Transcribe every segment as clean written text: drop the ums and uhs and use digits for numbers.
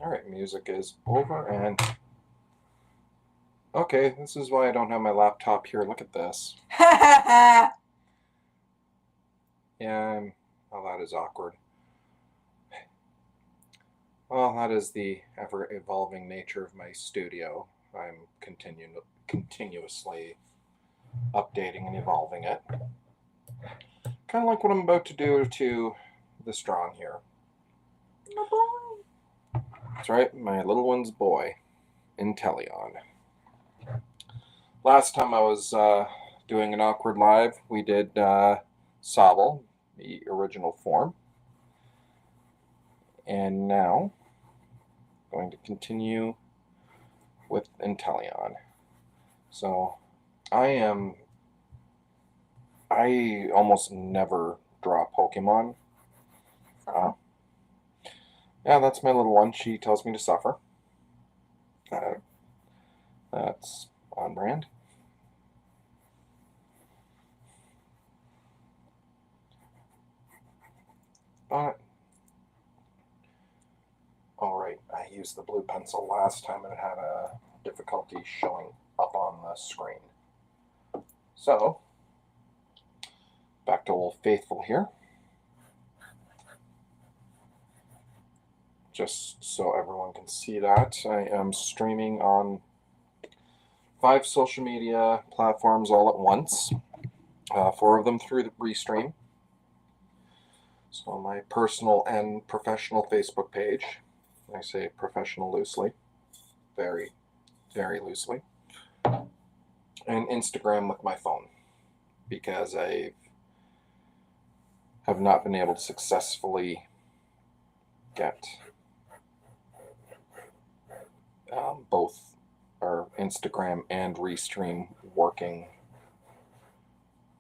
Alright, music is over, and okay, this is why I don't have my laptop here. Look at this. Yeah, well, that is awkward. Well, that is the ever-evolving nature of my studio. I'm continuously updating and evolving it. Kind of like what I'm about to do to the strong here. My boy. That's right, my little one's boy, Inteleon. Last time I was doing an awkward live, we did Sobble, the original form. And now, I'm going to continue with Inteleon. So, I almost never draw Pokemon. Yeah, that's my little one. She tells me to suffer. That's on brand. But, alright, I used the blue pencil last time and it had a difficulty showing up on the screen. So, back to Old Faithful here. Just so everyone can see that, I am streaming on 5 social media platforms all at once. 4 of them through the Restream. So my personal and professional Facebook page. I say professional loosely. Very, very loosely. And Instagram with my phone. Because I have not been able to successfully get both our Instagram and Restream working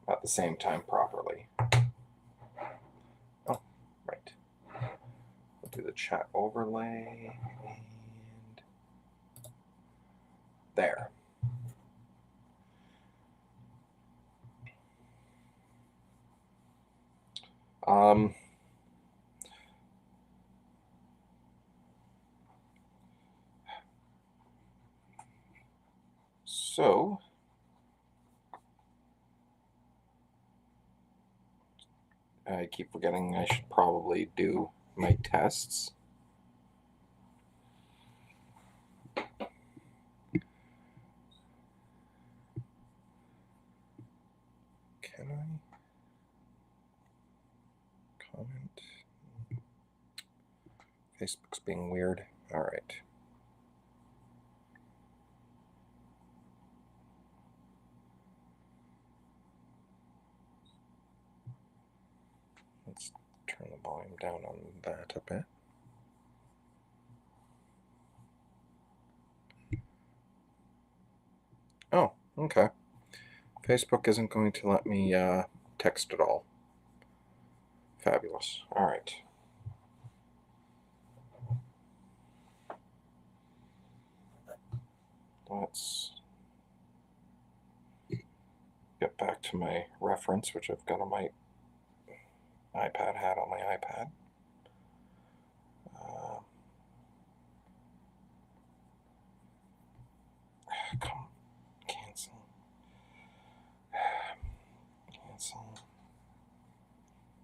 at the same time properly. Oh, right. We'll do the chat overlay. And there. So, I keep forgetting I should probably do my tests. Can I comment? Facebook's being weird. All right. Let's turn the volume down on that a bit. Oh, okay. Facebook isn't going to let me text at all. Fabulous. All right. Let's get back to my reference, which I've got on my iPad, had on my iPad. Come, cancel.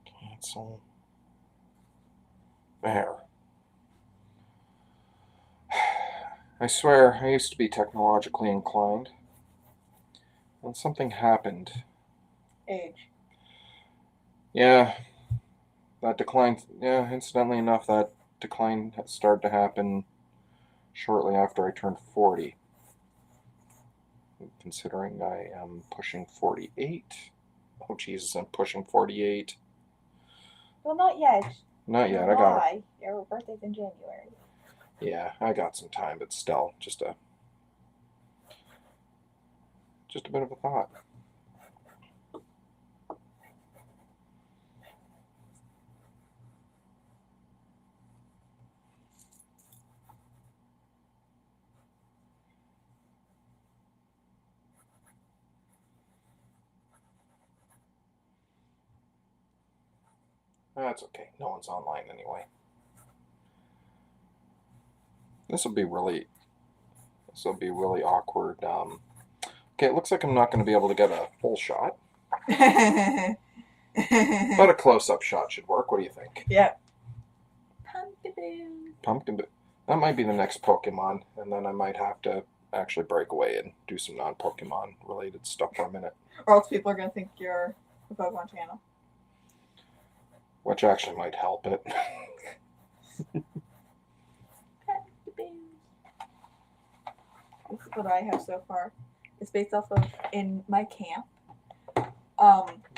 Cancel. There. I swear, I used to be technologically inclined. And something happened. Age. Yeah. That decline, yeah, incidentally enough, that decline started to happen shortly after I turned 40. Considering I am pushing 48. Oh, Jesus, I'm pushing 48. Well, not yet. Not yet, I got it. Your birthday's in January. Yeah, I got some time, but still, just a bit of a thought. That's okay. No one's online anyway. This will be really awkward. Okay, it looks like I'm not going to be able to get a full shot, but a close-up shot should work. What do you think? Yep. Pumpkaboo. Pumpkin. That might be the next Pokemon, and then I might have to actually break away and do some non-Pokemon related stuff for a minute. Or else people are going to think you're a Pokemon channel. Which actually might help it. This is what I have so far. It's based off of in my camp.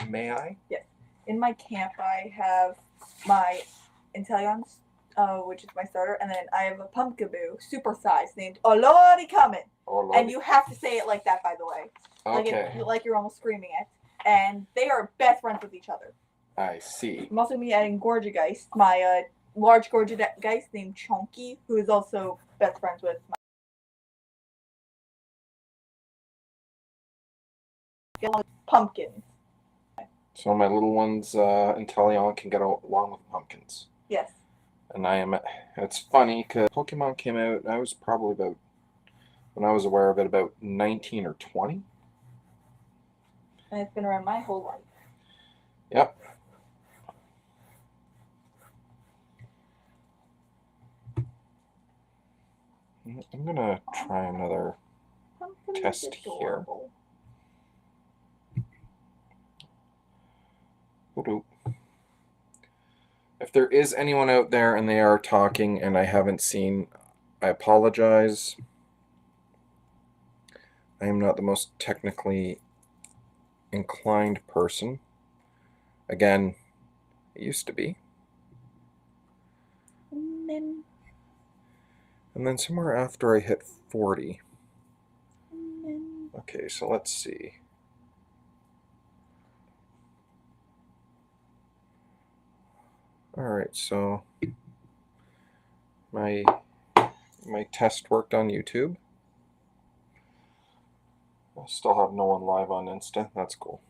May I? Yes. In my camp, I have my Inteleon, which is my starter, and then I have a Pumpkaboo, supersized, named Olori Kamen. Oh, And you have to say it like that, by the way. Okay. Like you're almost screaming it. And they are best friends with each other. I see. I'm also going to be adding Gorgigeist, my large Gorgigeist named Chonky, who is also best friends with my pumpkins. So my little ones, Inteleon, can get along with pumpkins. Yes. And it's funny because Pokemon came out, I was probably about, when I was aware of it, about 19 or 20. And it's been around my whole life. Yep. I'm going to try another test here. If there is anyone out there and they are talking and I haven't seen, I apologize. I am not the most technically inclined person. Again, it used to be. And then somewhere after I hit 40. Okay, so let's see. Alright, so my test worked on YouTube. I still have no one live on Insta. That's cool.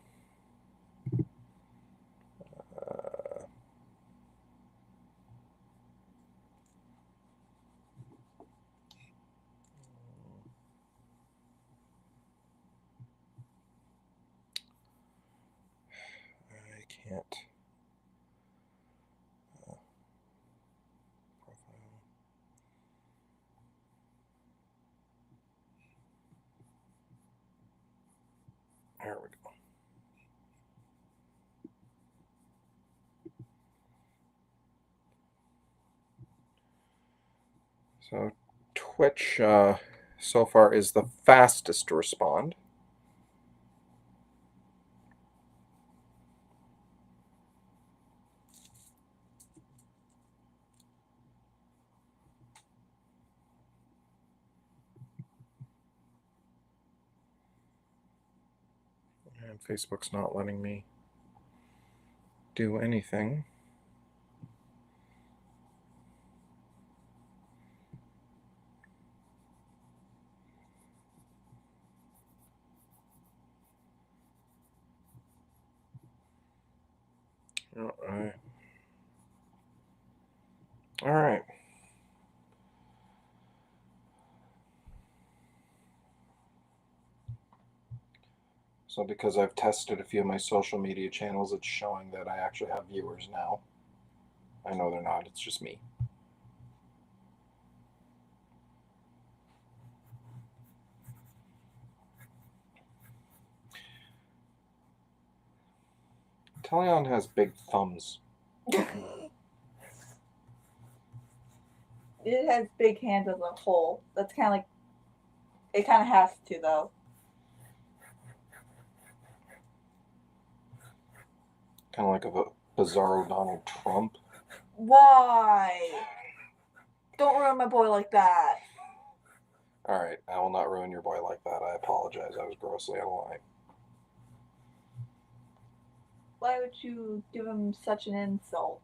I can't. There we go. So Twitch so far is the fastest to respond. And Facebook's not letting me do anything. All right. So because I've tested a few of my social media channels, it's showing that I actually have viewers now. I know they're not, it's just me. Inteleon has big thumbs. It has big hands as a whole. That's kind of like, it kind of has to, though. Kind of like a bizarro Donald Trump. Why? Don't ruin my boy like that. Alright, I will not ruin your boy like that. I apologize. I was grossly out of line. Why would you give him such an insult?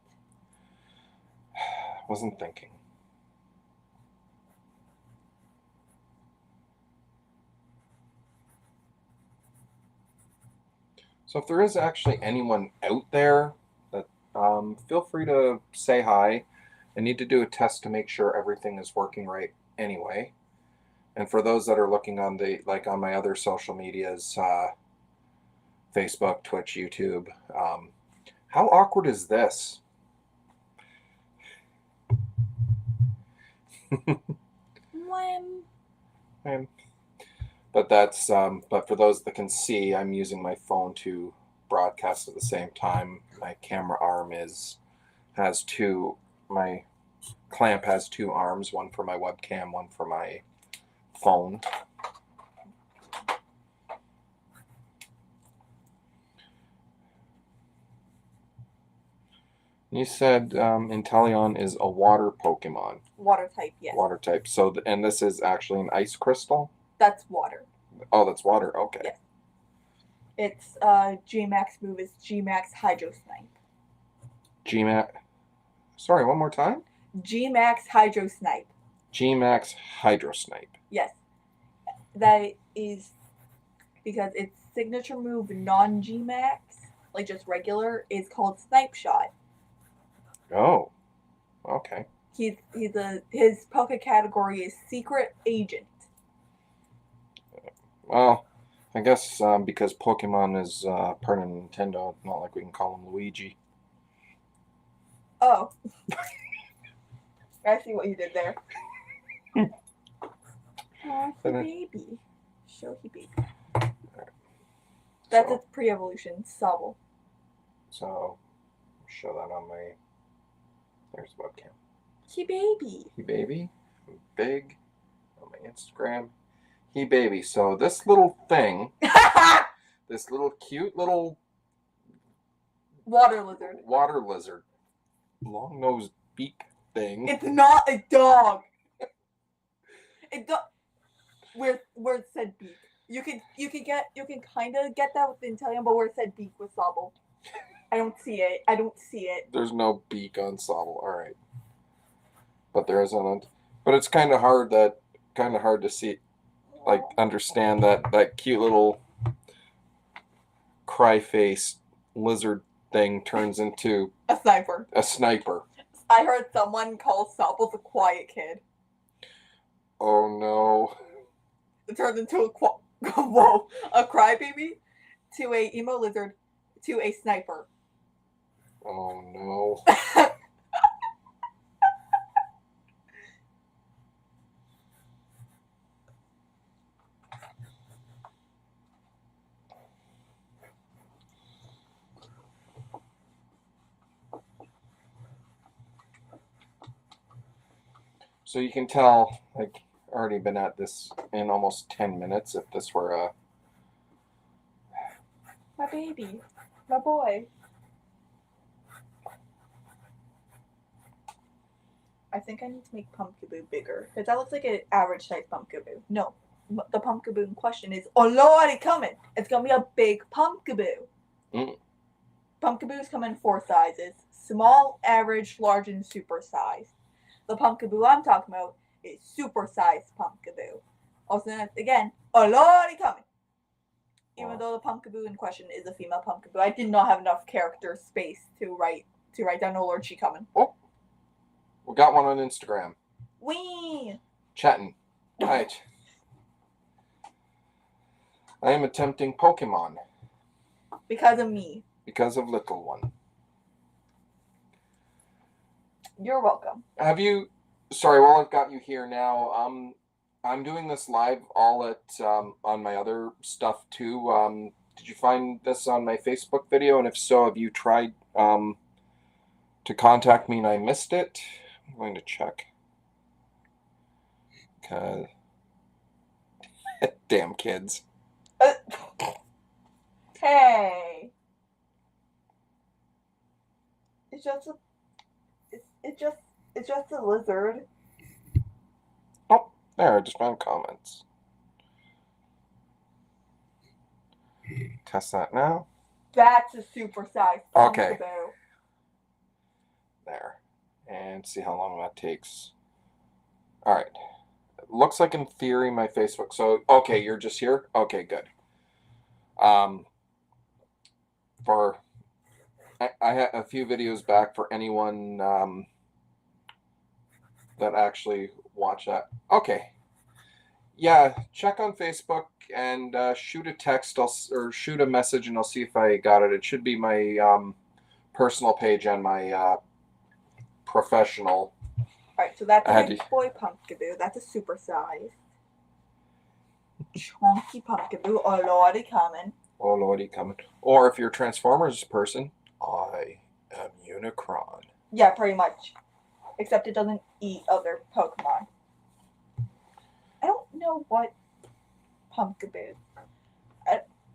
Wasn't thinking. So if there is actually anyone out there, that feel free to say hi. I need to do a test to make sure everything is working right anyway. And for those that are looking on the on my other social medias, Facebook, Twitch, YouTube, how awkward is this? But that's but for those that can see, I'm using my phone to broadcast at the same time. My camera arm has two. My clamp has two arms, one for my webcam, one for my phone. You said Inteleon is a water Pokemon. Water type, yes. Water type. So, and this is actually an ice crystal? That's water. Oh, that's water. Okay. Yes. Its G-Max move is G-Max Hydro Snipe. G-Max. Sorry, one more time? G-Max Hydro Snipe. G-Max Hydro Snipe. Yes. That is because its signature move, non-G-Max, like just regular, is called Snipe Shot. Oh. Okay. His Poke category is Secret Agent. Well, I guess because Pokemon is part of Nintendo, not like we can call him Luigi. Oh. I see what you did there. Oh, he baby. Show he baby. Right. That's its pre-evolution, Sobble. So, show that on my... There's the webcam. He baby. He baby. Big. On my Instagram. He baby. So this little thing, this little cute little water lizard, long-nosed beak thing. It's not a dog. Where it said beak. You can kind of get that with Inteleon, but where it said beak with Sobble. I don't see it. There's no beak on Sobble. All right. But there isn't. But it's kind of hard to see, like, understand that cute little cry-faced lizard thing turns into a sniper. A sniper. I heard someone call Sobble the quiet kid. Oh no. It turned into a crybaby, to a emo lizard, to a sniper. Oh no. So you can tell, like, already been at this in almost 10 minutes. If this were a... My baby. My boy. I think I need to make Pumpkaboo bigger. Because that looks like an average size Pumpkaboo. No. The Pumpkaboo in question is already coming. It's going to be a big Pumpkaboo. Pumpkaboos come in 4 sizes. Small, average, large, and super size. The Pumpkaboo I'm talking about is super sized Pumpkaboo. Also, again, already coming. Even though the Pumpkaboo in question is a female Pumpkaboo, I did not have enough character space to write down, oh Lord, she coming. Oh, we got one on Instagram. Wee! Chatting. Right. I am attempting Pokemon. Because of me. Because of little one. You're welcome. Have you... Sorry, while I've got you here now, I'm doing this live all at on my other stuff too. Did you find this on my Facebook video? And if so, have you tried to contact me and I missed it? I'm going to check. Okay. Damn kids. Hey. It's just a lizard. Oh, there, I just found comments. Test that now. That's a super size. Okay. There. And see how long that takes. Alright. It looks like in theory my Facebook. So, okay, you're just here? Okay, good. I had a few videos back for anyone that actually watch that. Okay. Yeah, check on Facebook and shoot a text or shoot a message, and I'll see if I got it. It should be my personal page and my professional. Alright, so that's I a had big to- boy pumpkaboo. That's a supersize. Chunky pumpkaboo. Oh lordy coming. Oh lordy, coming. Or if you're a Transformers person, I am Unicron. Yeah, pretty much. Except it doesn't eat other Pokemon. I don't know what pumpkaboo.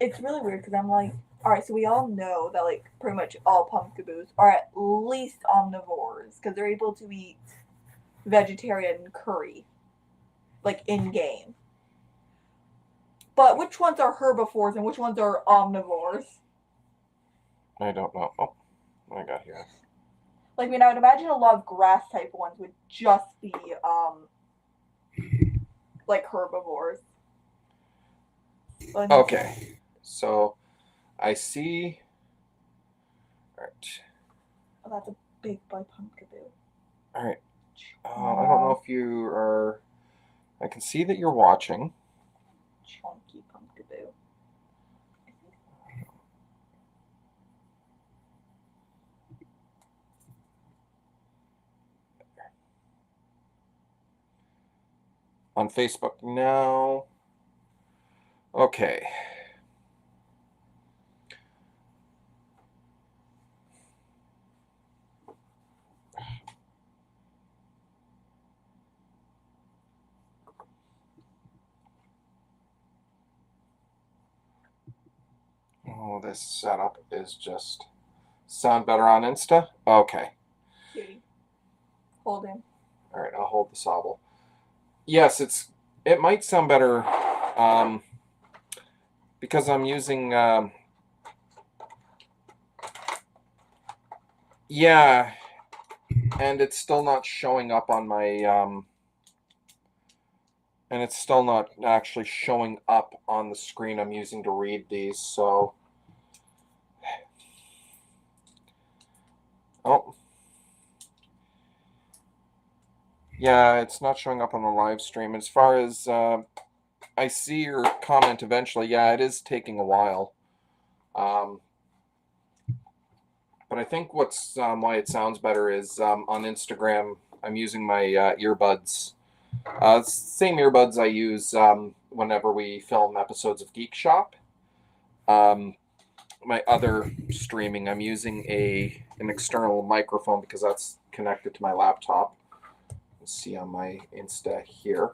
It's really weird because I'm like, alright, so we all know that like pretty much all pumpkaboos are at least omnivores because they're able to eat vegetarian curry, like in game. But which ones are herbivores and which ones are omnivores? I don't know. Oh, I got here. Like, I mean, I would imagine a lot of grass type ones would just be like herbivores. Okay, so I see. All right. Oh, that's a big boy pumpkaboo. All right. I don't know if you are. I can see that you're watching. Chunky pumpkaboo. On Facebook now. Okay. Oh, this setup is just sound better on Insta. Okay. Cutie. Hold him. All right, I'll hold the sobble. Yes, it might sound better because I'm using yeah, and it's still not showing up on my and it's still not actually showing up on the screen I'm using to read these. So oh. Yeah, it's not showing up on the live stream. As far as I see your comment eventually, yeah, it is taking a while. But I think what's why it sounds better is on Instagram, I'm using my earbuds. Same earbuds I use whenever we film episodes of Geek Shop. My other streaming, I'm using an external microphone because that's connected to my laptop. Let's see on my Insta here.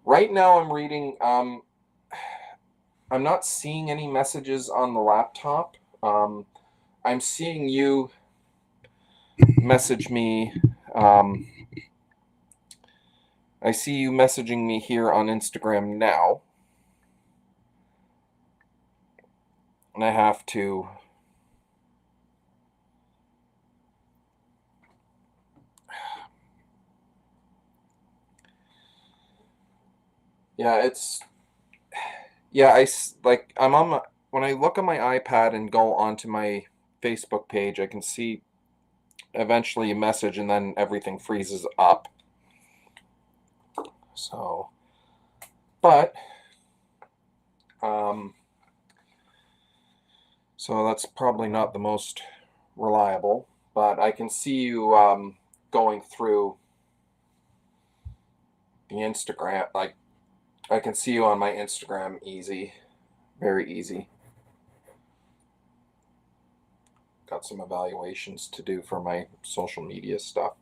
Right now I'm reading, I'm not seeing any messages on the laptop. I'm seeing you message me. I see you messaging me here on Instagram now. And I have to... Yeah, it's... Yeah, I'm on my... When I look on my iPad and go onto my Facebook page, I can see eventually a message and then everything freezes up. So... But... So that's probably not the most reliable, but I can see you going through the Instagram. Like, I can see you on my Instagram easy, very easy. Got some evaluations to do for my social media stuff.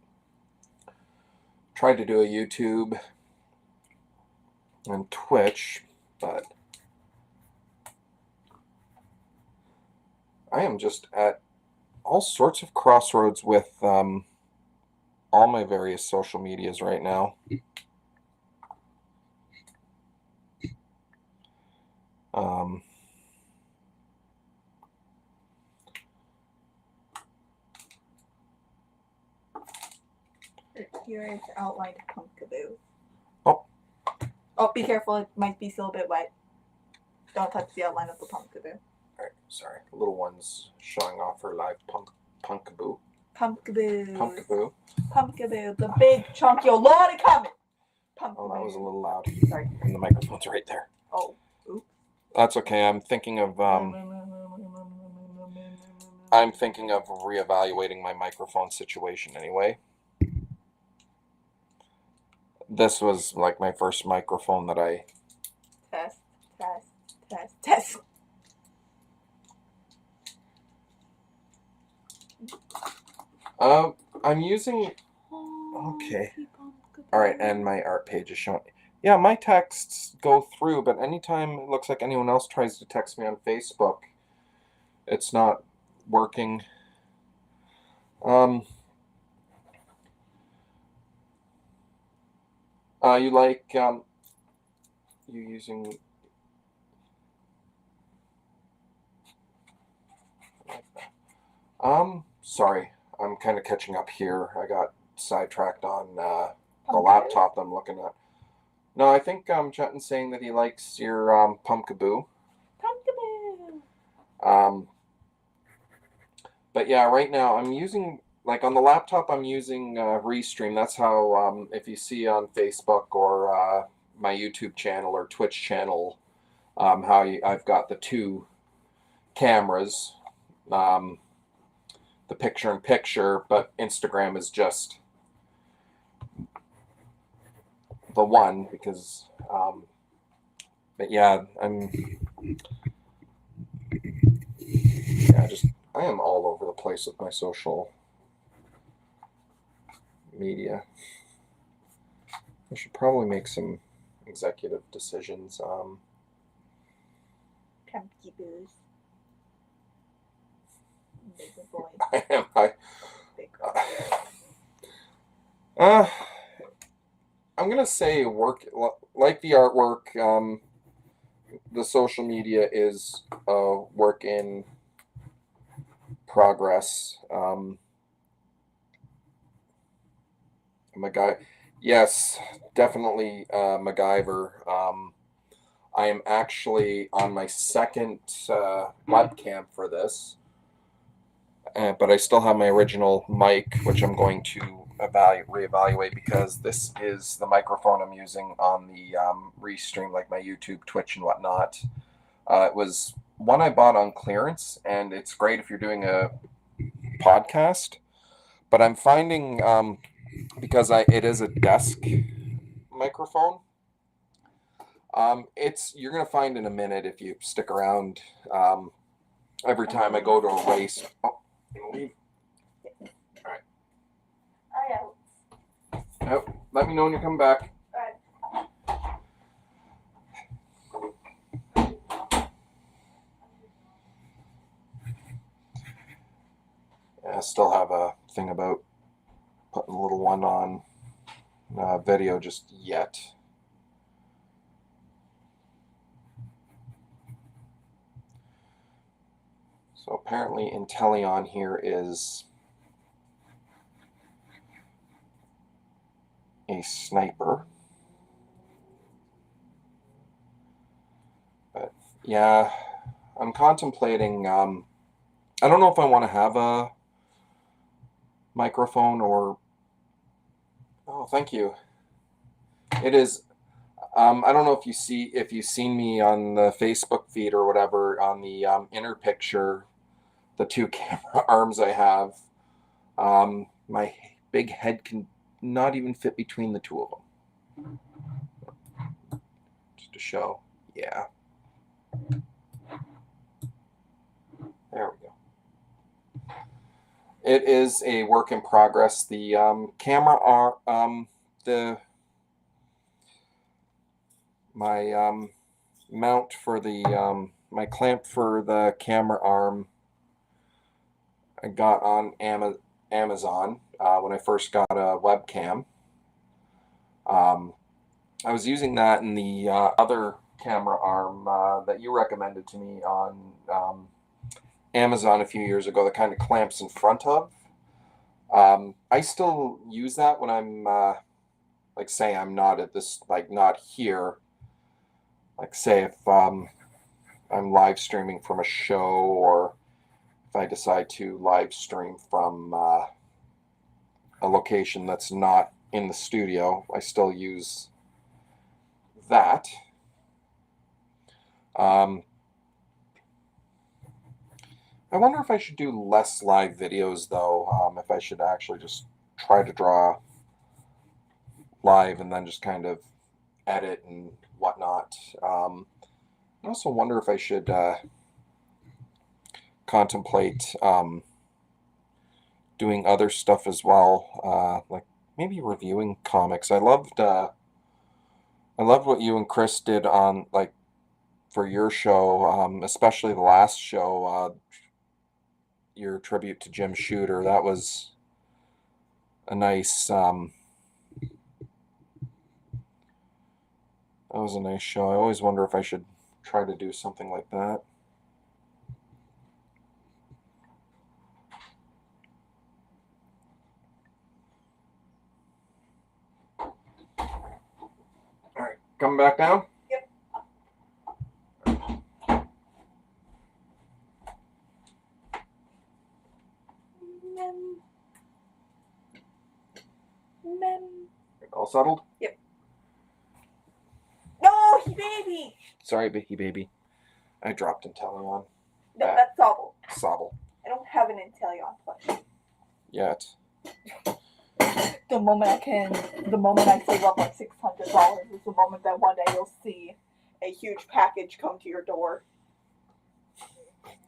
Tried to do a YouTube and Twitch, but I am just at all sorts of crossroads with all my various social medias right now. Here it's outlined pumpkaboo. Oh. Oh, be careful. It might be still a bit wet. Don't touch the outline of the pumpkaboo. All right. sorry, the little one's showing off her live punkaboo. Pumpkaboo. Punkaboo. Pumpkaboo. The big chunky old lordy coming. Pumpkaboo. Oh, that was a little loud. Sorry. And the microphone's right there. Oh. Oops. That's okay. I'm thinking of reevaluating my microphone situation anyway. This was like my first microphone that I... Test. I'm using... Okay. Alright, and my art page is showing... Yeah, my texts go through, but anytime it looks like anyone else tries to text me on Facebook, it's not working. You like, you using... Sorry, I'm kind of catching up here. I got sidetracked on the laptop I'm looking at. No, I think Chetton's saying that he likes your pumpkaboo. Pumpkaboo. But yeah, right now I'm using, like on the laptop, I'm using Restream. That's how, if you see on Facebook or my YouTube channel or Twitch channel, I've got the two cameras, the picture-in-picture, but Instagram is just the one because, but yeah, I am all over the place with my social media. I should probably make some executive decisions. Pumpkaboos. Big boy. I'm gonna say work like the artwork. The social media is a work in progress. Yes, definitely MacGyver. I am actually on my second webcam for this, but I still have my original mic, which I'm going to reevaluate because this is the microphone I'm using on the Restream, like my YouTube, Twitch, and whatnot. It was one I bought on clearance, and it's great if you're doing a podcast. But I'm finding, because it is a desk microphone, you're gonna find in a minute if you stick around. Every time I go to a race. Oh, leave. All right. Yep. Let me know when you come back. I still have a thing about putting the little one on video just yet. So apparently Inteleon here is a sniper. But yeah, I'm contemplating, I don't know if I want to have a microphone or... Oh, thank you. It is... I don't know if you've seen me on the Facebook feed or whatever on the inner picture, the two camera arms I have. My big head can not even fit between the two of them. Just to show, yeah. There we go. It is a work in progress. The camera arm, my mount for the my clamp for the camera arm I got on Amazon when I first got a webcam. I was using that in the other camera arm that you recommended to me on Amazon a few years ago, that kind of clamps in front of. I still use that when I'm like, say I'm not at this, like not here. Like say if I I'm live streaming from a show, or if I decide to live stream from a location that's not in the studio, I still use that. I wonder if I should do less live videos, though, if I should actually just try to draw live and then just kind of edit and whatnot. I also wonder if I should contemplate doing other stuff as well, like maybe reviewing comics. I loved what you and Chris did on, like, for your show, especially the last show, your tribute to Jim Shooter. That was a nice show. I always wonder if I should try to do something like that. All right, coming back down? Yep. All settled? Yep. No, he baby! Sorry, Vicky baby. I dropped Inteleon. No, that's Sobble. Sobble. I don't have an Inteleon plushie. Yet. The moment I save up like $600 is the moment that one day you'll see a huge package come to your door.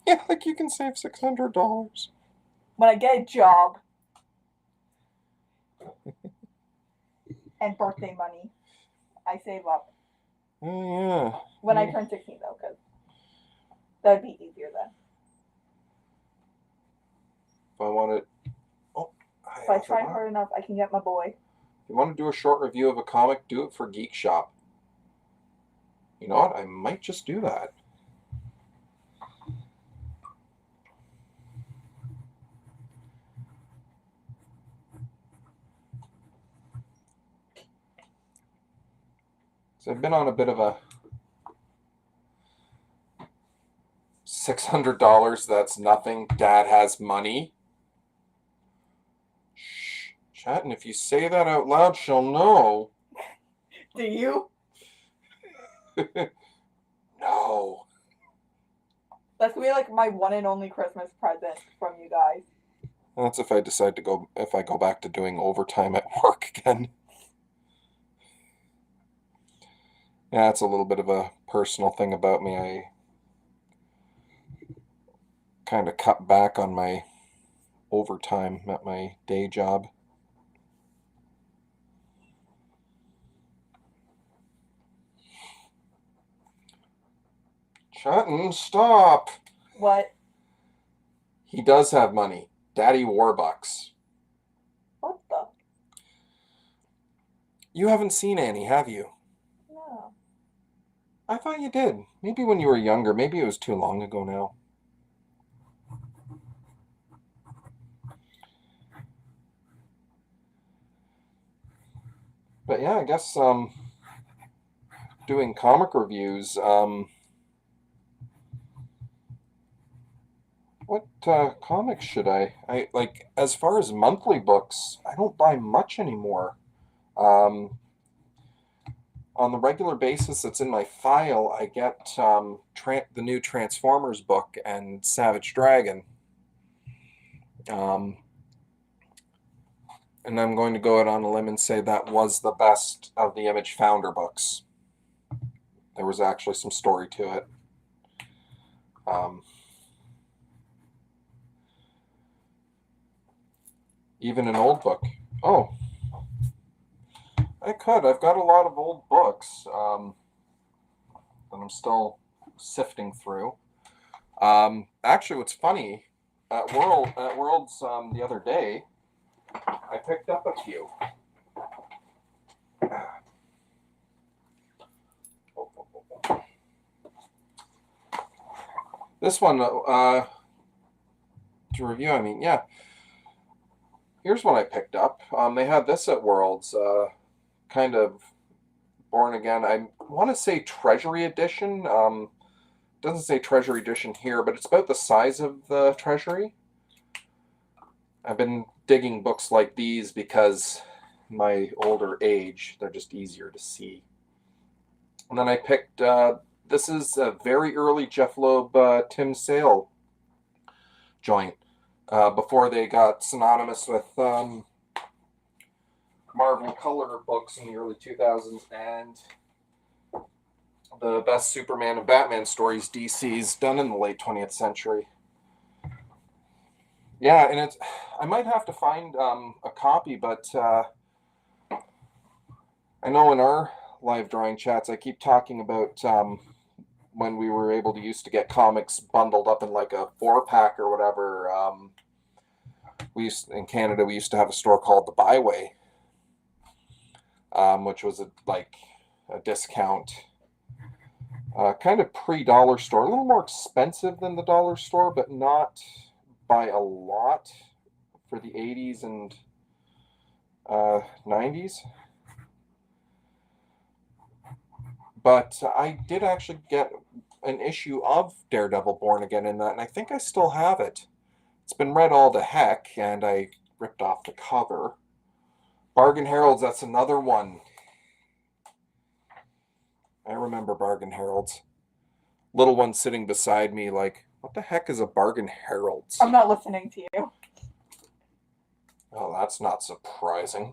Yeah, like you can save $600. When I get a job and birthday money, I save up. Oh, yeah. When I turn 16, though, because that'd be easier then. If I want to... If I try hard enough, I can get my boy. If you want to do a short review of a comic, do it for Geek Shop. You know what? I might just do that. So I've been on a bit of a $600, that's nothing. Dad has money. Shh. Chat, and if you say that out loud, she'll know. Do you? No. That's gonna be like my one and only Christmas present from you guys. That's if I decide to go, if I go back to doing overtime at work again. Yeah, it's a little bit of a personal thing about me. I kind of cut back on my overtime at my day job. Chatting, stop. What? He does have money. Daddy Warbucks. What the? You haven't seen Annie, have you? No. I thought you did. Maybe when you were younger. Maybe it was too long ago now. But yeah, I guess doing comic reviews. What comics should I like? As far as monthly books, I don't buy much anymore. On the regular basis that's in my file, I get the new Transformers book and Savage Dragon. And I'm going to go out on a limb and say that was the best of the Image Founder books. There was actually some story to it. Even an old book. Oh, I've got a lot of old books that I'm still sifting through. Actually, what's funny, at Worlds the other day, I picked up a few. This one, to review, I mean, yeah. Here's one I picked up. They had this at Worlds, kind of Born Again. I want to say Treasury Edition. doesn't say Treasury Edition here, but it's about the size of the Treasury. I've been digging books like these because my older age, they're just easier to see. And then I picked, this is a very early Jeff Loeb Tim Sale joint, before they got synonymous with Marvel color books in the early 2000s and the best Superman and Batman stories DC's done in the late 20th century. Yeah, and I might have to find a copy, but I know in our live drawing chats I keep talking about when we were able to used to get comics bundled up in like a 4-pack or whatever. In Canada we used to have a store called the Byway, which was like a discount, kind of pre-dollar store, a little more expensive than the dollar store, but not by a lot for the 80s and 90s. But I did actually get an issue of Daredevil Born Again in that, and I think I still have it. It's been read all to heck, and I ripped off the cover. Bargain Heralds, that's another one. I remember Bargain Heralds. Little one sitting beside me like, what the heck is a Bargain Heralds? I'm not listening to you. Oh, that's not surprising.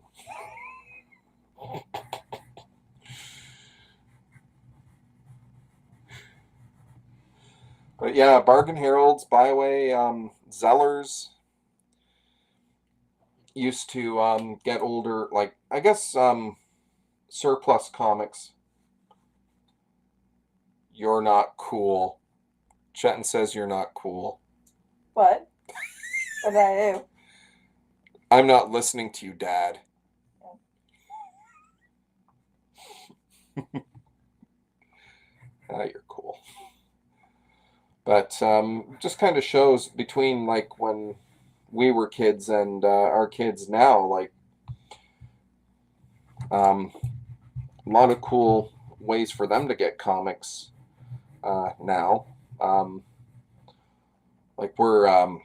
But yeah, Bargain Heralds, Byway, Zellers used to get older, like, I guess surplus comics. You're not cool. Chetan says you're not cool. What? What did I do? I'm not listening to you, Dad. You're cool. But just kind of shows between like when we were kids and our kids now, like a lot of cool ways for them to get comics now. Like we're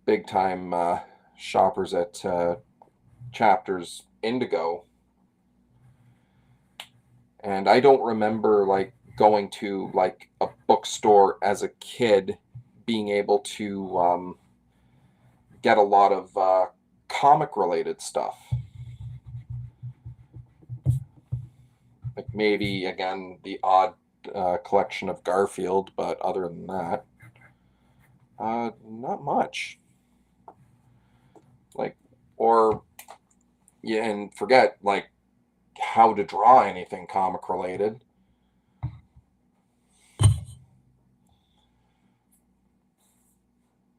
big time shoppers at Chapters Indigo, and I don't remember like going to like a bookstore as a kid being able to get a lot of comic related stuff. Like maybe again the odd collection of Garfield, but other than that, not much. Like, or yeah, and forget like how to draw anything comic related.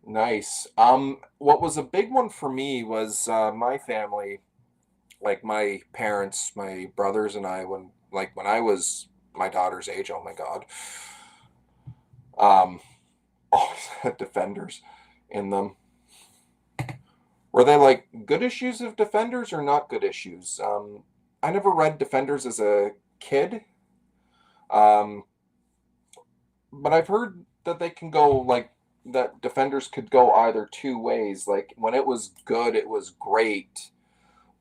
Nice. What was a big one for me was my family, like my parents, my brothers, and I. When I was my daughter's age, oh my God, always had Defenders in them. Were they like good issues of Defenders or not good issues? I never read Defenders as a kid, but I've heard that they can go like that. Defenders could go either two ways. Like when it was good, it was great,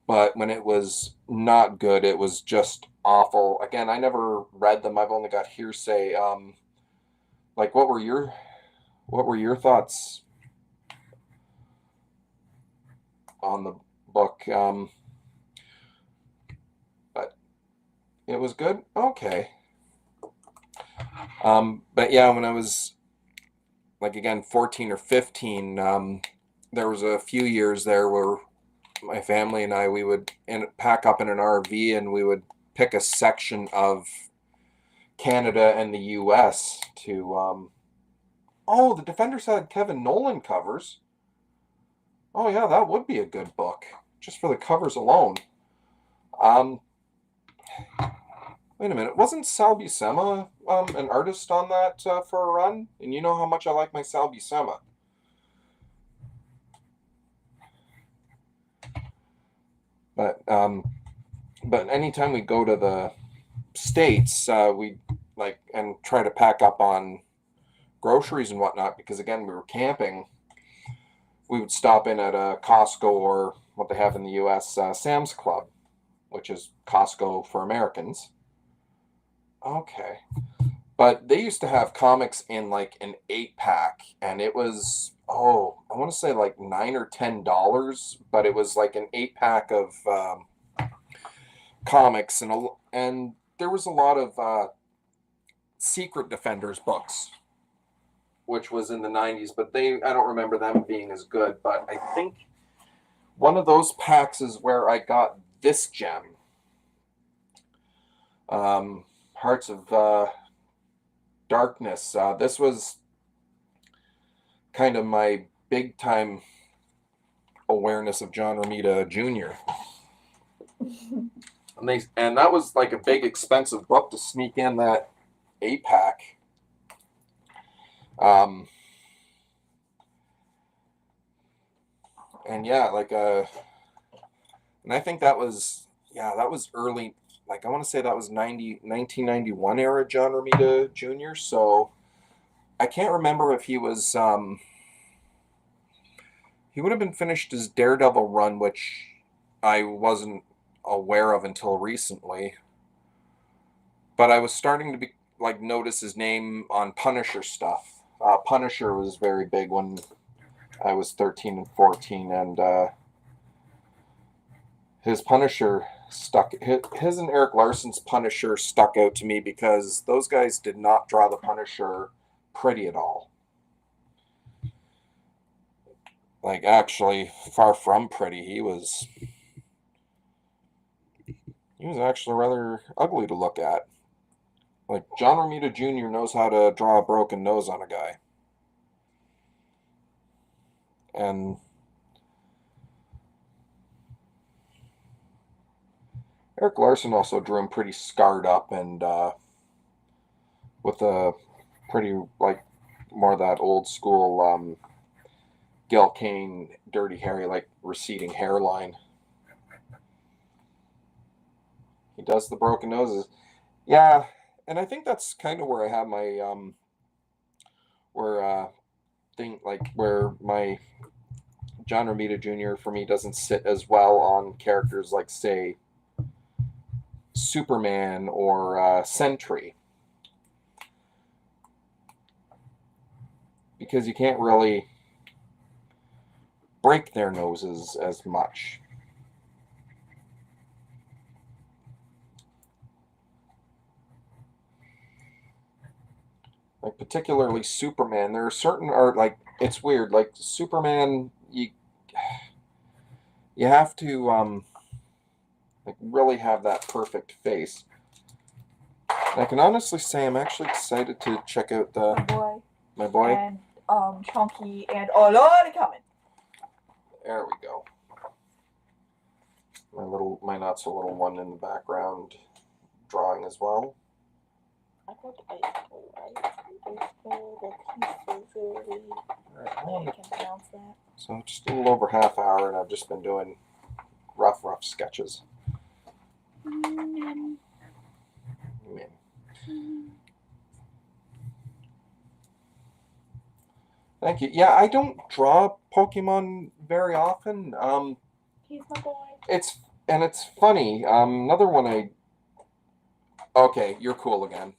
but when it was not good, it was just awful. Again, I never read them. I've only got hearsay. Like what were your thoughts on the book? But it was good. Okay. But yeah, when I was like again 14 or 15, there was a few years there where my family and I, we would pack up in an RV and we would pick a section of Canada and the US to oh, the Defenders had Kevin Nolan covers. Oh yeah, that would be a good book just for the covers alone. Wait a minute, wasn't Sal Buscema an artist on that for a run? And you know how much I like my Sal Buscema. But anytime we go to the States, we like, and try to pack up on groceries and whatnot, because again, we were camping. We would stop in at a Costco, or what they have in the US, Sam's Club, which is Costco for Americans. Okay. But they used to have comics in like an 8-pack, and it was, oh, I want to say like $9 or $10, but it was like an 8-pack of comics, and there was a lot of Secret Defenders books, which was in the 90s, but I don't remember them being as good. But I think one of those packs is where I got this gem, Hearts of Darkness. This was kind of my big time awareness of John Romita Jr. And that was like a big expensive book to sneak in that 8-pack. And yeah, like and I think that was early, like I want to say that was 1991 era John Romita Jr. So I can't remember if he was he would have been finished his Daredevil run, which I wasn't aware of until recently. But I was starting to be like notice his name on Punisher stuff. Punisher was very big when I was 13 and 14, and his Punisher his and Eric Larson's Punisher stuck out to me, because those guys did not draw the Punisher pretty at all. Like, actually, far from pretty. He was actually rather ugly to look at. Like, John Romita Jr. knows how to draw a broken nose on a guy. And Eric Larson also drew him pretty scarred up, and with a pretty, like, more of that old school Gil Kane, Dirty Harry, like, receding hairline. He does the broken noses. Yeah, and I think that's kind of where I have my where my John Romita Jr. for me doesn't sit as well on characters like, say, Superman or Sentry, because you can't really break their noses as much. Like, particularly Superman, there are certain art, like, it's weird, like Superman, you have to like really have that perfect face. And I can honestly say I'm actually excited to check out my boy and Chunky and a lot of coming. There we go. My not so little one in the background drawing as well. I thought baseball, right? Baseball, the pieces, I can pronounce that. So just a little over half hour, and I've just been doing rough sketches. Thank you. Yeah, I don't draw Pokemon very often. He's my boy. It's funny. Another one Okay, you're cool again.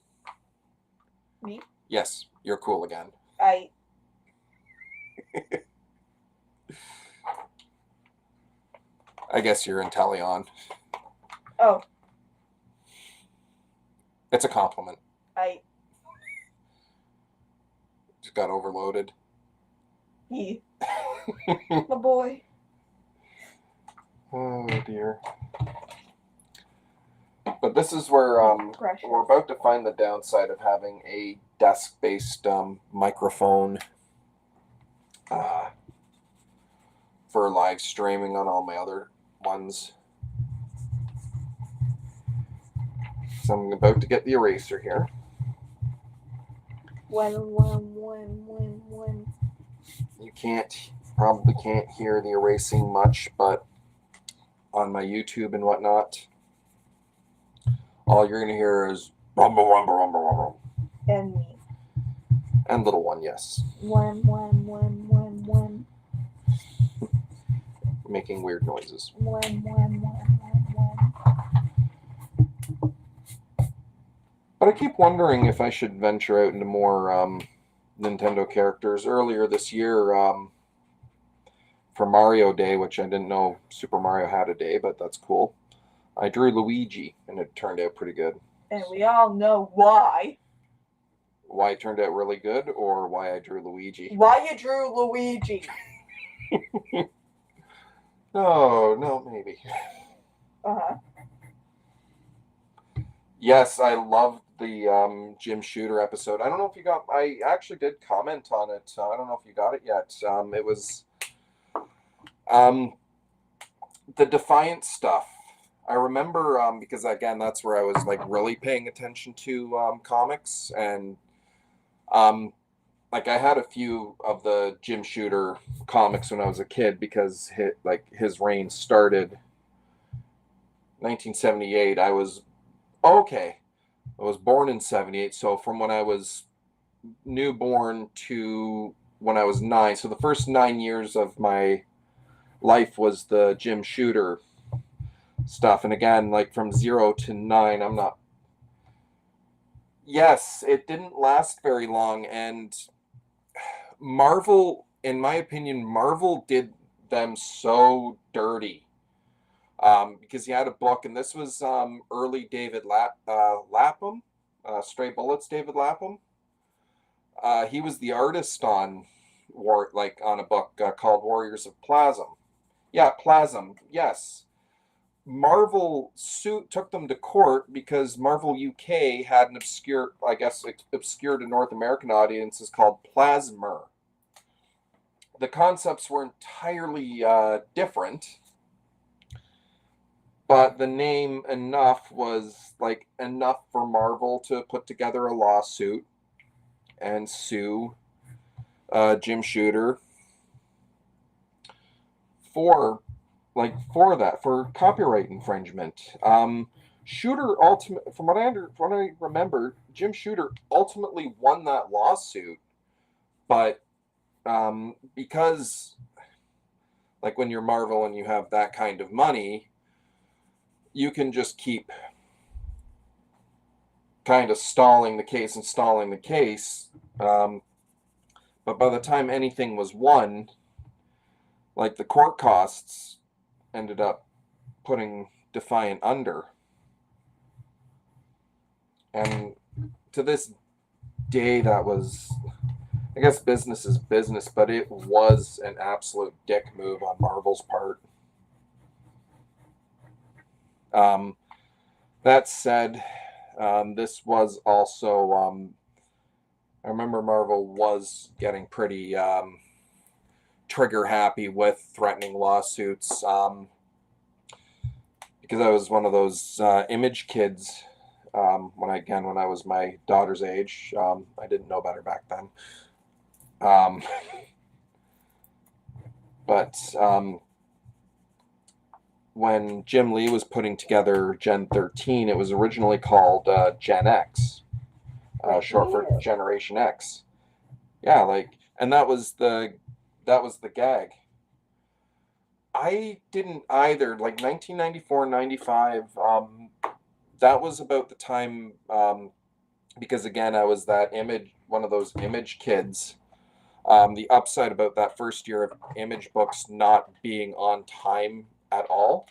Me? Yes, you're cool again. I guess you're Inteleon. Oh. It's a compliment. Just got overloaded. He. My boy. Oh dear. But this is where we're about to find the downside of having a desk-based microphone for live streaming on all my other ones. So I'm about to get the eraser here. You probably can't hear the erasing much, but on my YouTube and whatnot, all you're going to hear is Rumble, rumble, rumble, rumble. And me. And little one, yes. One. Making weird noises. One. But I keep wondering if I should venture out into more Nintendo characters. Earlier this year, for Mario Day, which I didn't know Super Mario had a day, but that's cool. I drew Luigi, and it turned out pretty good. And we all know why. Why it turned out really good, or why I drew Luigi? Why you drew Luigi? No, maybe. Uh-huh. Yes, I loved the Jim Shooter episode. I don't know if you got. I actually did comment on it. I don't know if you got it yet. It was the Defiant stuff. I remember because again, that's where I was like really paying attention to comics, and like I had a few of the Jim Shooter comics when I was a kid because his reign started 1978. I was born in 78, so from when I was newborn to when I was 9, so the first 9 years of my life was the Jim Shooter stuff. And again, like from 0 to 9, I'm not. Yes, it didn't last very long, and Marvel, in my opinion, Marvel did them so dirty. Because he had a book, and this was early David Lapham, Stray Bullets David Lapham. He was the artist on on a book called Warriors of Plasm. Yeah, Plasm. Yes. Marvel took them to court because Marvel UK had an obscure, I guess, obscure to North American audiences called Plasmer. The concepts were entirely different, but the name enough was like enough for Marvel to put together a lawsuit and sue Jim Shooter for copyright infringement. Shooter from what I remember, Jim Shooter ultimately won that lawsuit, but because like when you're Marvel and you have that kind of money, you can just keep kind of stalling the case. But by the time anything was won, like the court costs ended up putting Defiant under. And to this day, that was, I guess business is business, but it was an absolute dick move on Marvel's part. That said, this was also, I remember Marvel was getting pretty trigger happy with threatening lawsuits because I was one of those image kids when I was my daughter's age. I didn't know better back then. But when Jim Lee was putting together Gen 13, it was originally called Gen X, short for Generation X. Yeah, and that was the gag. I didn't either. Like 1994, 95. That was about the time because again, I was one of those image kids. The upside about that first year of image books not being on time at all,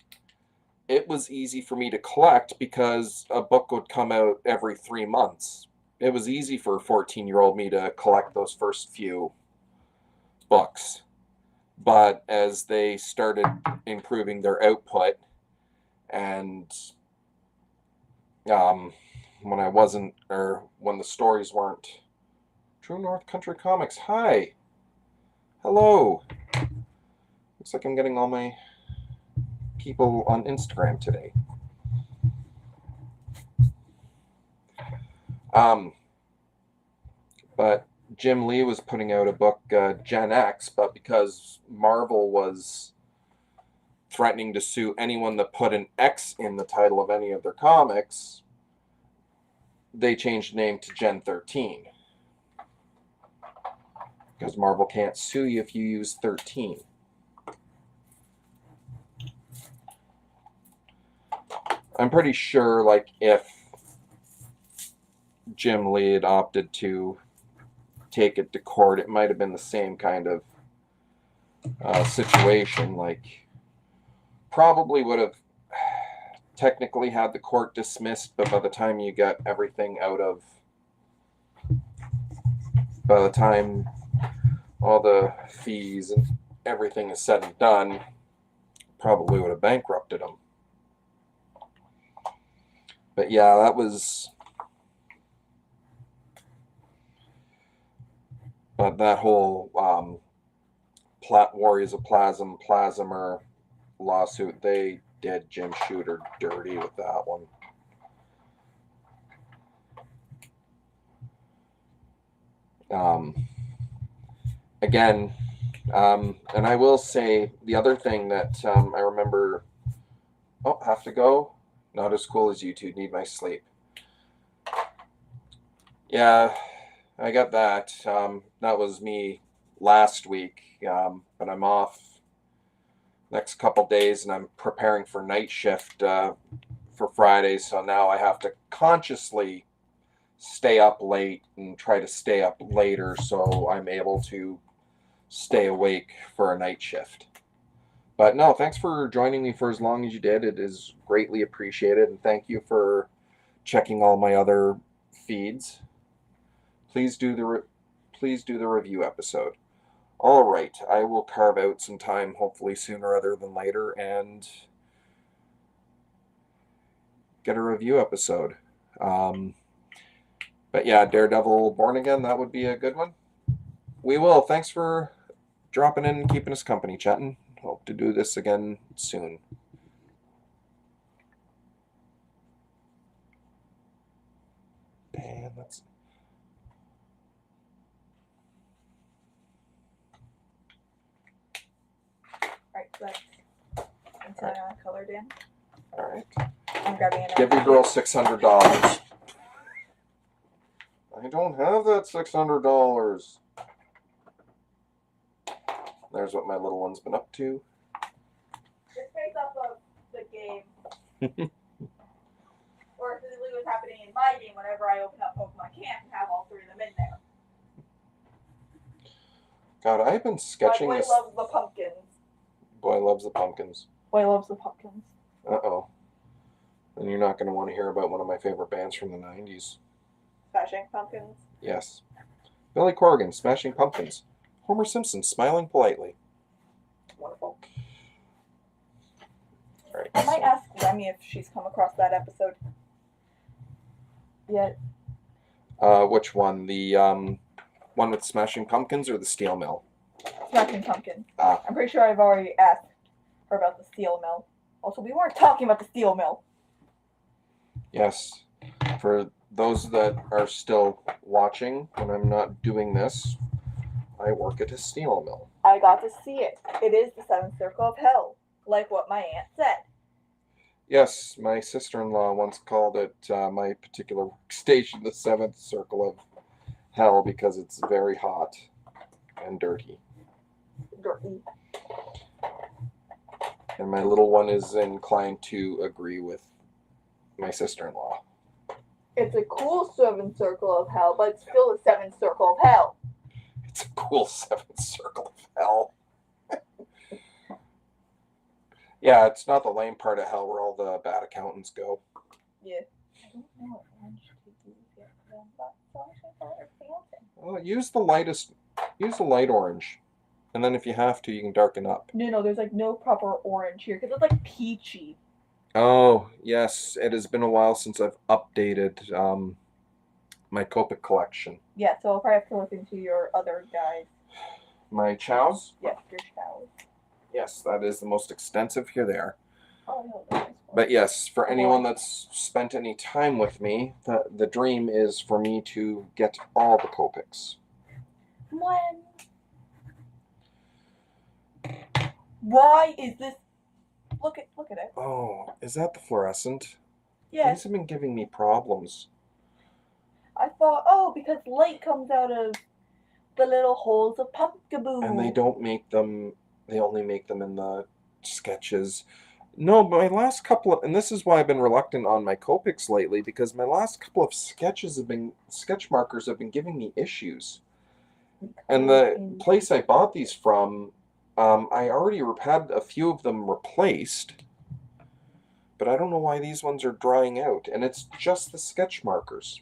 it was easy for me to collect because a book would come out every 3 months. It was easy for a 14-year-old me to collect those first few books. But as they started improving their output and when the stories weren't True North Country Comics. Hi. Hello. Looks like I'm getting all my people on Instagram today. But Jim Lee was putting out a book, Gen X, but because Marvel was threatening to sue anyone that put an X in the title of any of their comics, they changed the name to Gen 13. Because Marvel can't sue you if you use 13. I'm pretty sure, like, if Jim Lee had opted to take it to court, it might have been the same kind of situation. Like, probably would have technically had the court dismissed, but by the time you got everything out of, by the time all the fees and everything is said and done, probably would have bankrupted him. But yeah, that was, but that whole Warriors of Plasmer lawsuit, they did Jim Shooter dirty with that one. Again, and I will say the other thing that I remember, oh, have to go, not as cool as you two, need my sleep. Yeah, I got that. That was me last week, but I'm off next couple days, and I'm preparing for night shift for Friday, so now I have to consciously stay up late and try to stay up later so I'm able to stay awake for a night shift. But no, thanks for joining me for as long as you did. It is greatly appreciated, and thank you for checking all my other feeds. Please do the review episode. All right, I will carve out some time, hopefully sooner rather than later, and get a review episode. But yeah, Daredevil Born Again, that would be a good one. We will. Thanks for dropping in and keeping us company, chatting. Hope to do this again soon. And that's... Alright, so that's Inteleon colored in. Alright. I'm grabbing it. Give your girl $600. I don't have that $600. There's what my little one's been up to. Just based off of the game. Or physically what's happening in my game whenever I open up Pokemon Camp and have all three of them in there. God, I've been sketching Boy this. loves the pumpkins. Boy loves the pumpkins. Boy loves the pumpkins. Uh-oh. And you're not going to want to hear about one of my favorite bands from the 90s. Smashing Pumpkins. Yes. Billy Corgan, Smashing Pumpkins. Homer Simpson, smiling politely. Wonderful. All right, I might ask Remy if she's come across that episode yet. Which one? The one with Smashing Pumpkins or the Steel Mill? Smashing Pumpkins. Ah. I'm pretty sure I've already asked her about the Steel Mill. Also, we weren't talking about the Steel Mill. Yes. For those that are still watching, when I'm not doing this, I work at a steel mill. I got to see it. It is the seventh circle of hell, like what my aunt said. Yes, my sister-in-law once called it my particular workstation the seventh circle of hell because it's very hot and dirty. Dirty. And my little one is inclined to agree with my sister-in-law. It's a cool seventh circle of hell, but it's still a seventh circle of hell. It's a cool seventh circle of hell. Yeah, it's not the lame part of hell where all the bad accountants go. Yeah. I don't know what orange to use yet. Well, use the light orange. And then if you have to, you can darken up. No, there's like no proper orange here because it's like peachy. Oh, yes. It has been a while since I've updated my Copic collection. Yeah, so I'll probably have to look into your other guys. My chows? Yes, your chows. Yes, that is the most extensive here there. Oh, no, But yes, for anyone that's spent any time with me, the dream is for me to get all the Copics. When? Why is this? Look at it. Oh, is that the fluorescent? Yes. These have been giving me problems. I thought, oh, because light comes out of the little holes of Pumpkaboo. And they don't make them, they only make them in the sketches. No, but my last couple of, and this is why I've been reluctant on my Copics lately, because my last couple of sketch markers have been giving me issues. And the place I bought these from, I already had a few of them replaced, but I don't know why these ones are drying out, and it's just the sketch markers.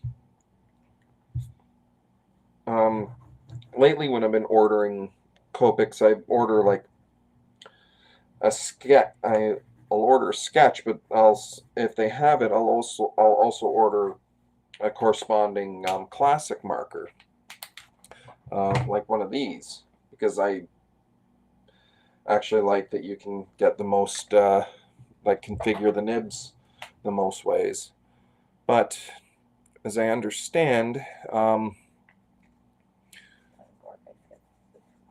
Lately when I've been ordering Copics, I order like a sketch. I'll order a sketch, but if they have it, I'll also order a corresponding classic marker, like one of these, because I actually like that you can get the most, like configure the nibs the most ways. But as I understand,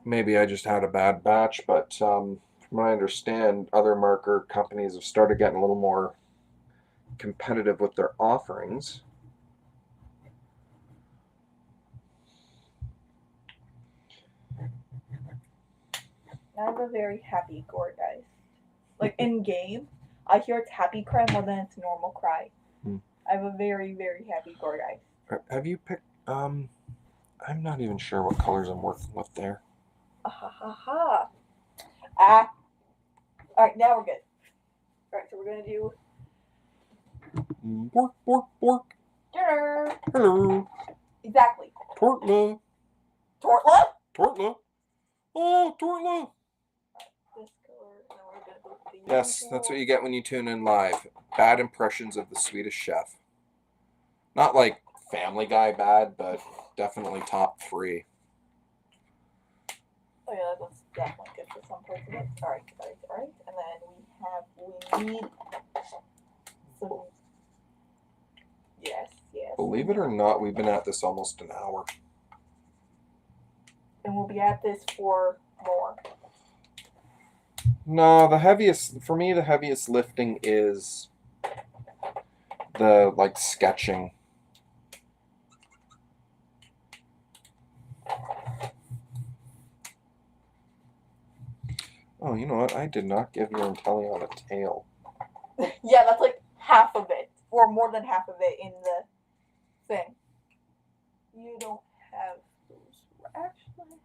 maybe I just had a bad batch, but from what I understand, other marker companies have started getting a little more competitive with their offerings. I have a very happy Gorgeist. Like in game, I hear it's happy cry more than it's normal cry. I have a very, very happy Gorgeist. Have you picked, I'm not even sure what colors I'm working with there. Alright, now we're good. Alright, so we're gonna do Bork, bork, bork. dinner. Hello. Exactly. Tortla. Tortla? Tortla. Oh, Tortla. This color. Now we're gonna go with the Yes, usual. that's what you get when you tune in live. Bad impressions of the Swedish Chef. Not like Family Guy bad, but definitely top 3. Oh yeah, that was definitely good for some parts of it. Alright. And then we need some. Yes. Believe it or not, we've been at this almost an hour. And we'll be at this for more. No, for me, the heaviest lifting is the, like, sketching. Oh, you know what? I did not give your Inteleon a tail. Yeah, that's like half of it, or more than half of it in the thing. You don't have those. Actually,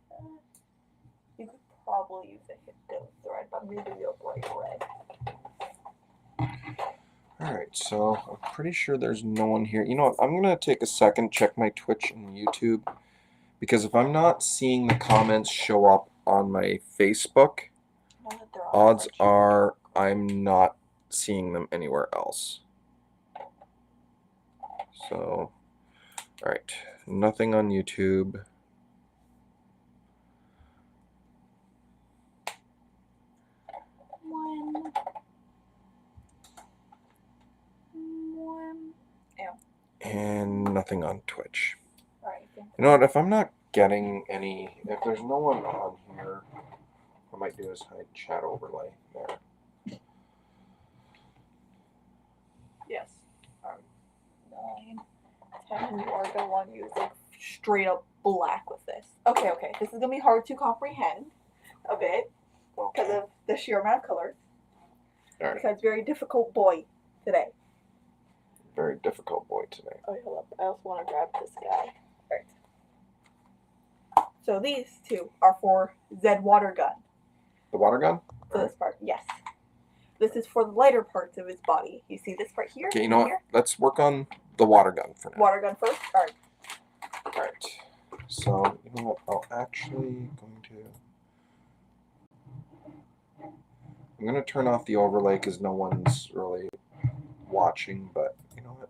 you could probably use a Hipto thread, but maybe a bright red. Alright, so I'm pretty sure there's no one here. You know what? I'm going to take a second, check my Twitch and YouTube, because if I'm not seeing the comments show up on my Facebook, odds are I'm not seeing them anywhere else. So, alright, nothing on YouTube. And nothing on Twitch. You know what, if I'm not getting any, if there's no one on here, what I might do is hide chat overlay there. Yes. 9, 10, you are going to want to use like straight up black with this. Okay. This is going to be hard to comprehend a bit because of the sheer amount of colors. Alright. Because very difficult boy today. Very difficult boy today. Oh, hold up. I also want to grab this guy. Alright. So these two are for Zed Water Gun. The water gun? So this part, yes. This is for the lighter parts of his body. You see this part here? Okay, you know what? Let's work on the water gun for now. Water gun first? Alright. Alright. So, you know what? I'm going to turn off the overlay because no one's really watching, but you know what?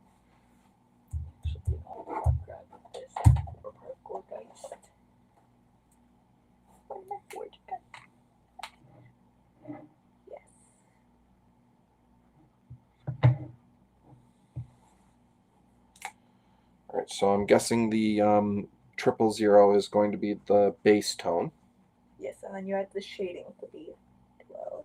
Alright, so I'm guessing the 000 is going to be the base tone. Yes, and then you add the shading to be 12.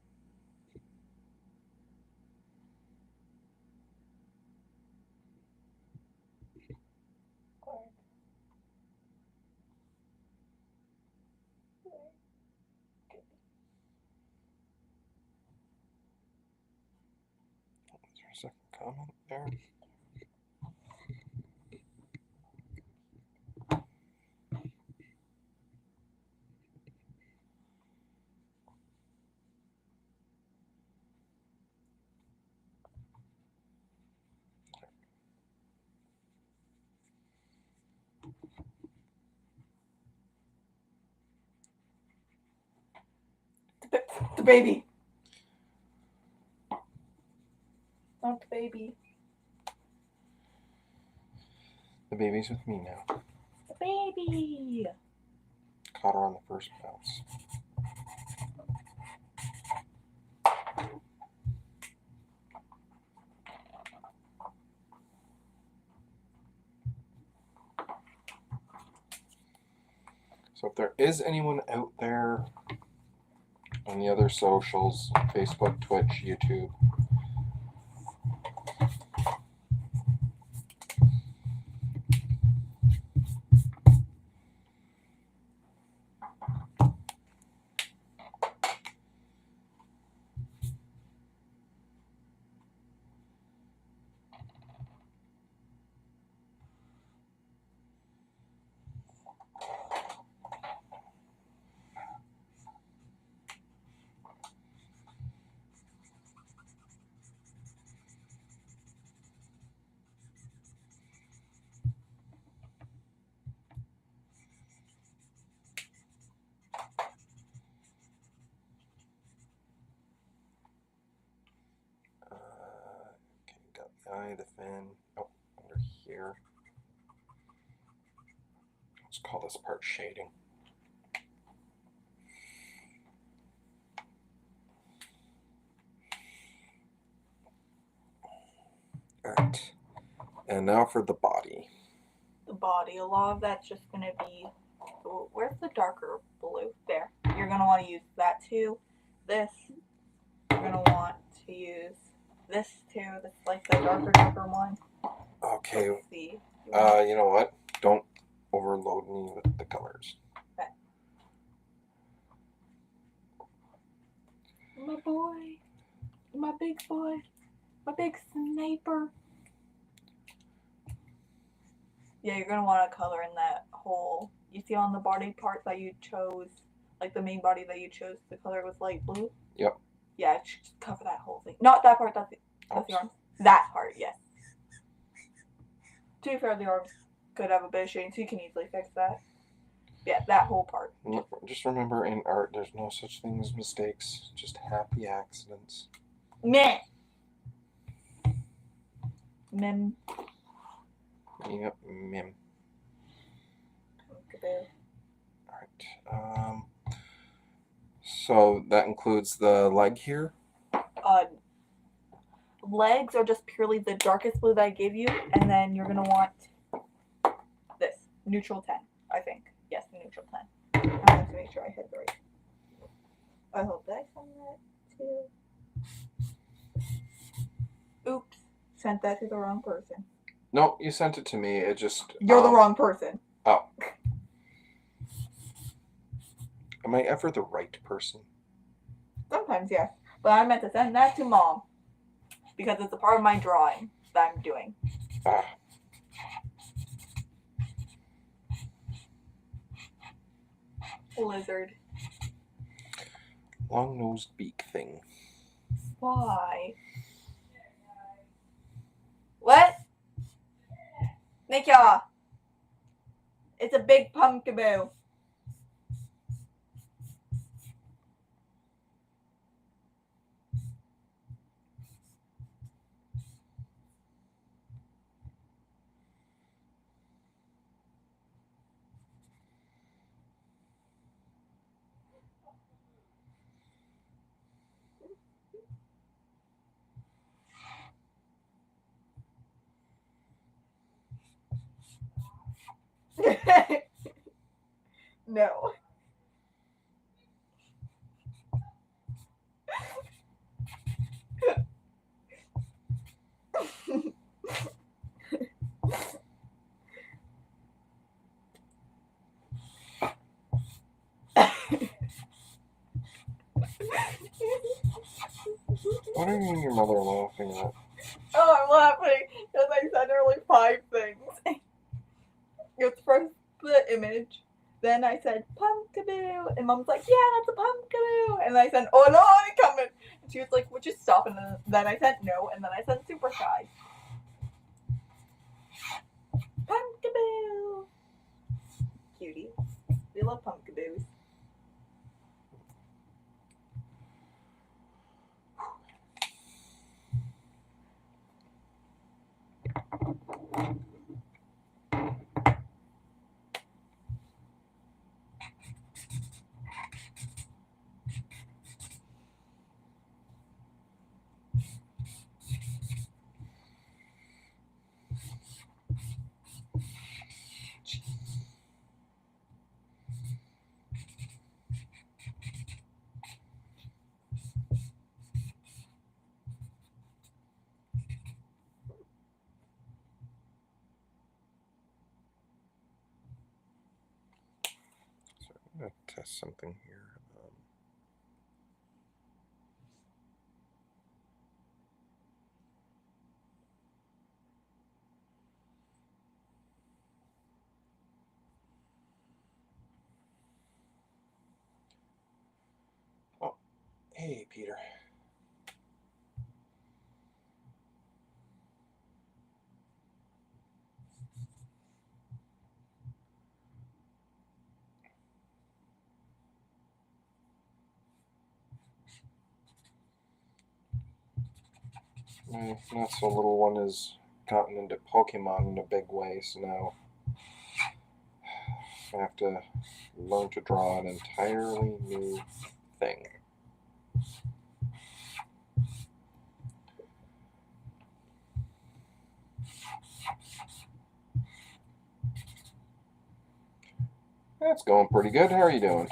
Second comment there. The baby. Not the baby. The baby's with me now. The baby. Caught her on the first bounce. So if there is anyone out there on the other socials, Facebook, Twitch, YouTube, okay, got the eye, the fin. Oh, under here. Let's call this part shading. Alright. And now for the body. The body. A lot of that's just going to be... Where's the darker blue? There. You're going to want to use that too. This. You're going to want to use this too. This like the darker one. Okay. Let's see. You know what? Don't overload me with the colors. Okay. My boy. My big boy. My big sniper. Yeah, you're going to want to color in that whole... You see on the body part that you chose, like the main body that you chose, the color was light blue? Yep. Yeah, just cover that whole thing. Not that part, that's the arms. That part, yes. To be fair, the arms could have a bit of shading, so you can easily fix that. Yeah, that whole part. Just remember, in art, there's no such thing as mistakes, just happy accidents. Meh. Mem. Yep, mim. Alright. So that includes the leg here? Legs are just purely the darkest blue that I gave you, and then you're going to want this. Neutral 10, I think. Yes, neutral 10. I have to make sure I hit the right. I hope that I sent that to... Oops. Sent that to the wrong person. No, you sent it to me. It just... You're the wrong person. Oh. Am I ever the right person? Sometimes, yes. But I meant to send that to Mom. Because it's a part of my drawing that I'm doing. Ah. Lizard. Long-nosed beak thing. Why? What? Nikia! It's a big pumpkaboo. No. What are you and your mother laughing at? laughing because I sent her like 5 things. It was first the image, then I said Pumpkaboo, and Mom's like, yeah, that's a Pumpkaboo, and I said, oh no, I'm coming, and she was like, would you stop, and then I said no, and then I said supersize. Pumpkaboo! Cutie. We love Pumpkaboos. I'm going to test something here. Oh, hey, Peter. My not so little one has gotten into Pokemon in a big way, so now I have to learn to draw an entirely new thing. That's going pretty good. How are you doing?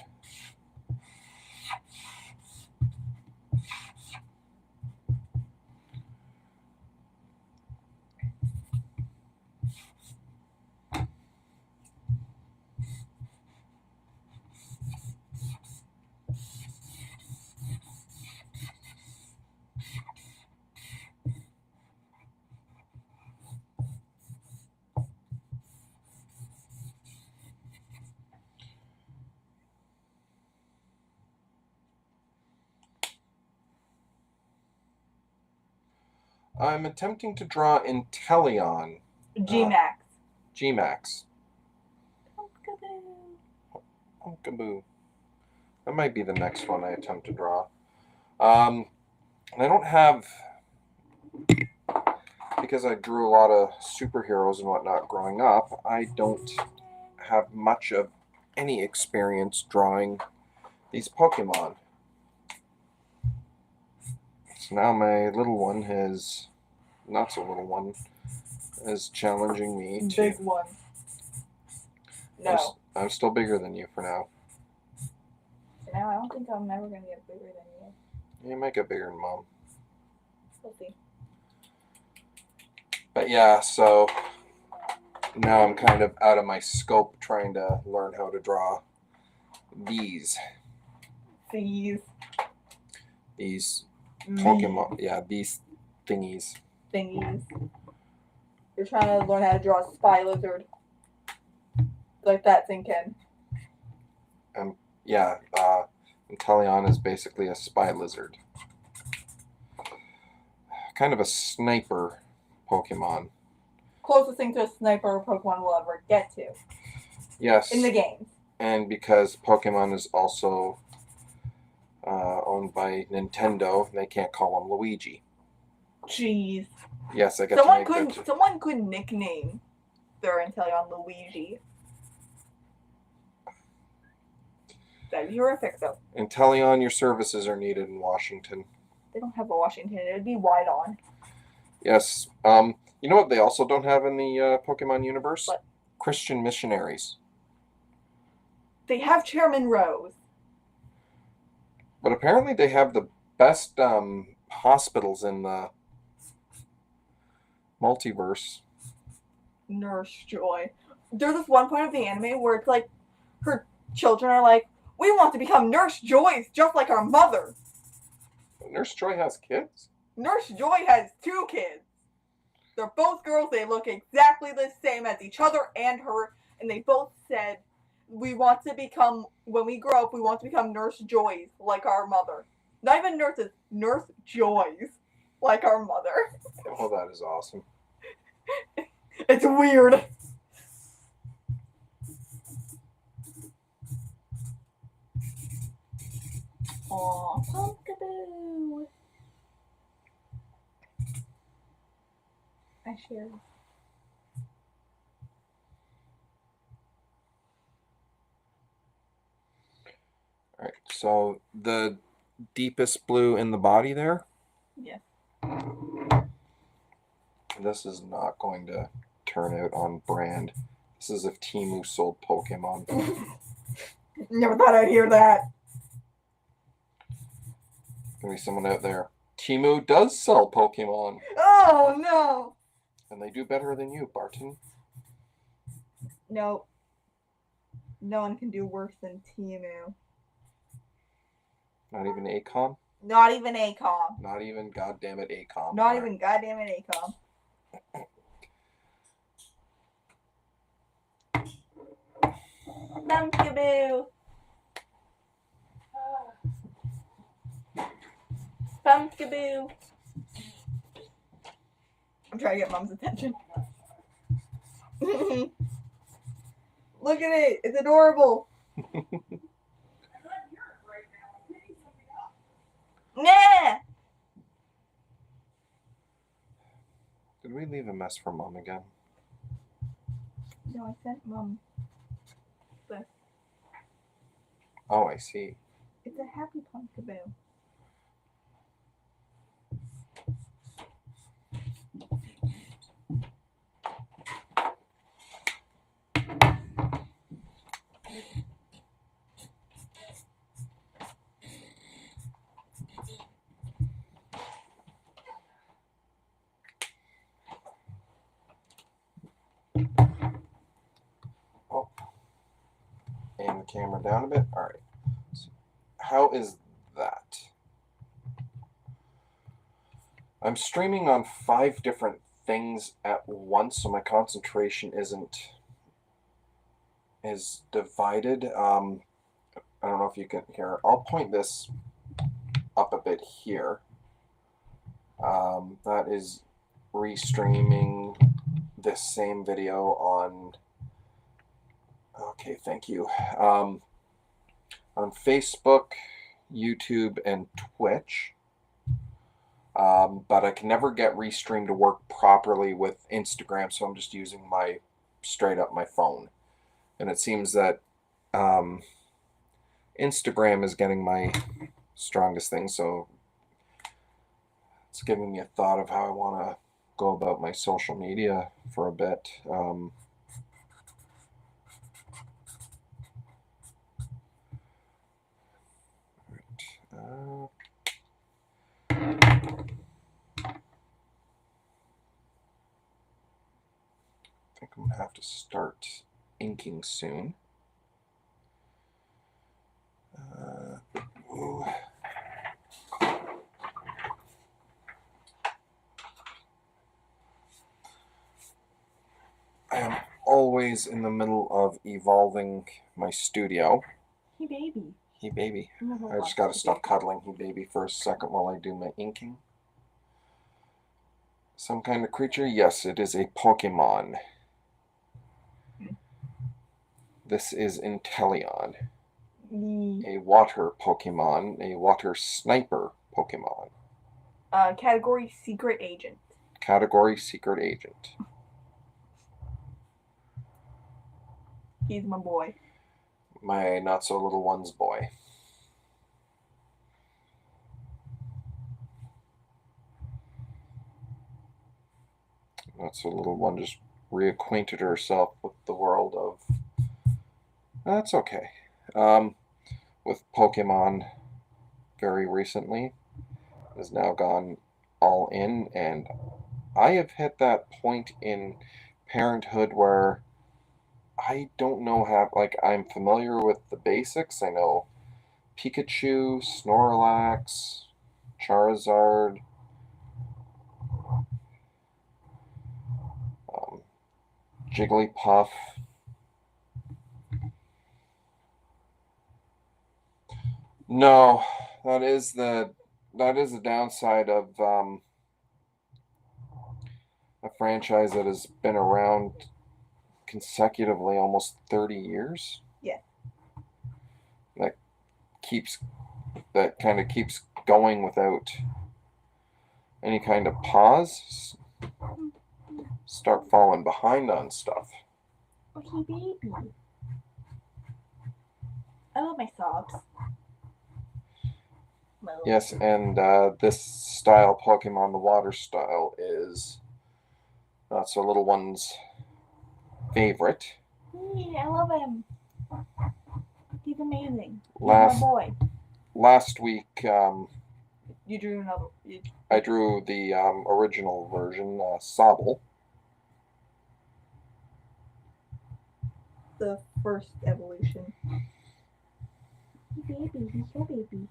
I'm attempting to draw Inteleon. G-Max. G-Max. Pumpkaboo. Pumpkaboo. That might be the next one I attempt to draw. And I don't have, because I drew a lot of superheroes and whatnot growing up, I don't have much of any experience drawing these Pokemon. So now my little one has, not so little one, is challenging me to... Big one. No. I'm still bigger than you for now. For now, I don't think I'm ever going to get bigger than you. You might get bigger than Mom. We'll see. But yeah, so now I'm kind of out of my scope trying to learn how to draw these Pokemon. Yeah, these thingies. You're trying to learn how to draw a spy lizard. Like that thing can. Yeah, Inteleon is basically a spy lizard. Kind of a sniper Pokemon. Closest thing to a sniper Pokemon will ever get to. Yes. In the games. And because Pokemon is also owned by Nintendo, they can't call him Luigi. Jeez. Yes, I get Someone could nickname their Inteleon Luigi. That'd be horrific, though. Inteleon, your services are needed in Washington. They don't have a Washington. It'd be wide on. Yes. You know what they also don't have in the Pokemon universe? What? Christian missionaries. They have Chairman Rose. But apparently they have the best hospitals in the multiverse. Nurse Joy. There's this one point of the anime where it's like her children are like, we want to become Nurse Joys just like our mother. Nurse Joy has kids? Nurse Joy has 2 kids. They're both girls. They look exactly the same as each other and her. And they both said, we want to become, when we grow up, we want to become Nurse Joys like our mother. Not even nurses, Nurse Joys like our mother. Oh, that is awesome. It's weird. Aw, Pumpkaboo. I share. All right, so the deepest blue in the body there. Yes. This is not going to turn out on brand. This is if Temu sold Pokemon. Never thought I'd hear that. Gonna be someone out there. Temu does sell Pokemon. Oh no. And they do better than you, Barton. No. No one can do worse than Temu. Not even Acom? Not even Acom. Not even goddammit Acom. Not even goddamn it Acom. Pumpkaboo. Pumpkaboo. I'm trying to get Mom's attention. Look at it. It's adorable. Nah. Did we leave a mess for Mom again? No, I sent Mom this. Oh, I see. It's a happy Pumpkaboo. Oh. Aim the camera down a bit. All right. So how is that? I'm streaming on 5 different things at once, so my concentration is divided. I don't know if you can hear. I'll point this up a bit here. That is restreaming this same video on. Okay, thank you. On Facebook, YouTube, and Twitch. But I can never get Restream to work properly with Instagram, so I'm just using straight up my phone. And it seems that Instagram is getting my strongest thing, so it's giving me a thought of how I want to go about my social media for a bit. I think I'm going to have to start inking soon. Ooh. I am always in the middle of evolving my studio. Hey, baby. Hey, baby. I just got to stop cuddling Hey, baby, for a second while I do my inking. Some kind of creature? Yes, it is a Pokemon. This is Inteleon. A water Pokemon, a water sniper Pokemon. Category Secret Agent. Category Secret Agent. He's my boy. My not-so-little one's boy. Not-so-little one just reacquainted herself with the world of... That's okay. With Pokemon very recently. Has now gone all in, and I have hit that point in parenthood where I don't know how, like, I'm familiar with the basics. I know Pikachu, Snorlax, Charizard, Jigglypuff. No, that is the downside of a franchise that has been around consecutively almost 30 years. Yeah. That kind of keeps going without any kind of pause. Start falling behind on stuff. Okay, baby. I love my sobs. Yes, and this style, Pokemon the Water style, is not so little one's favorite. I love him. He's amazing. He's my boy. Last week, you drew another. I drew the original version, Sobble. The first evolution. Hey, baby, he's your baby.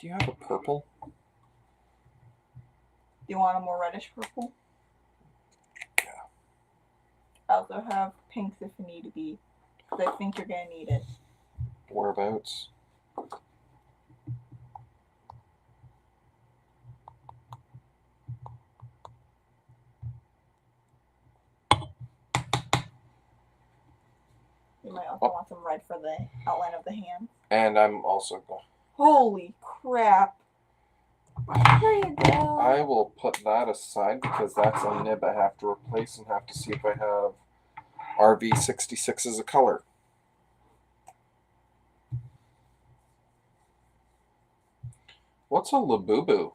Do you have a purple? Do you want a more reddish purple? Yeah. I also have pinks if you need to be, because I think you're going to need it. Whereabouts? You might also want some red for the outline of the hand. And I'm also going. Holy crap. There you go. I will put that aside because that's a nib I have to replace and have to see if I have RV66 as a color. What's a Labubu?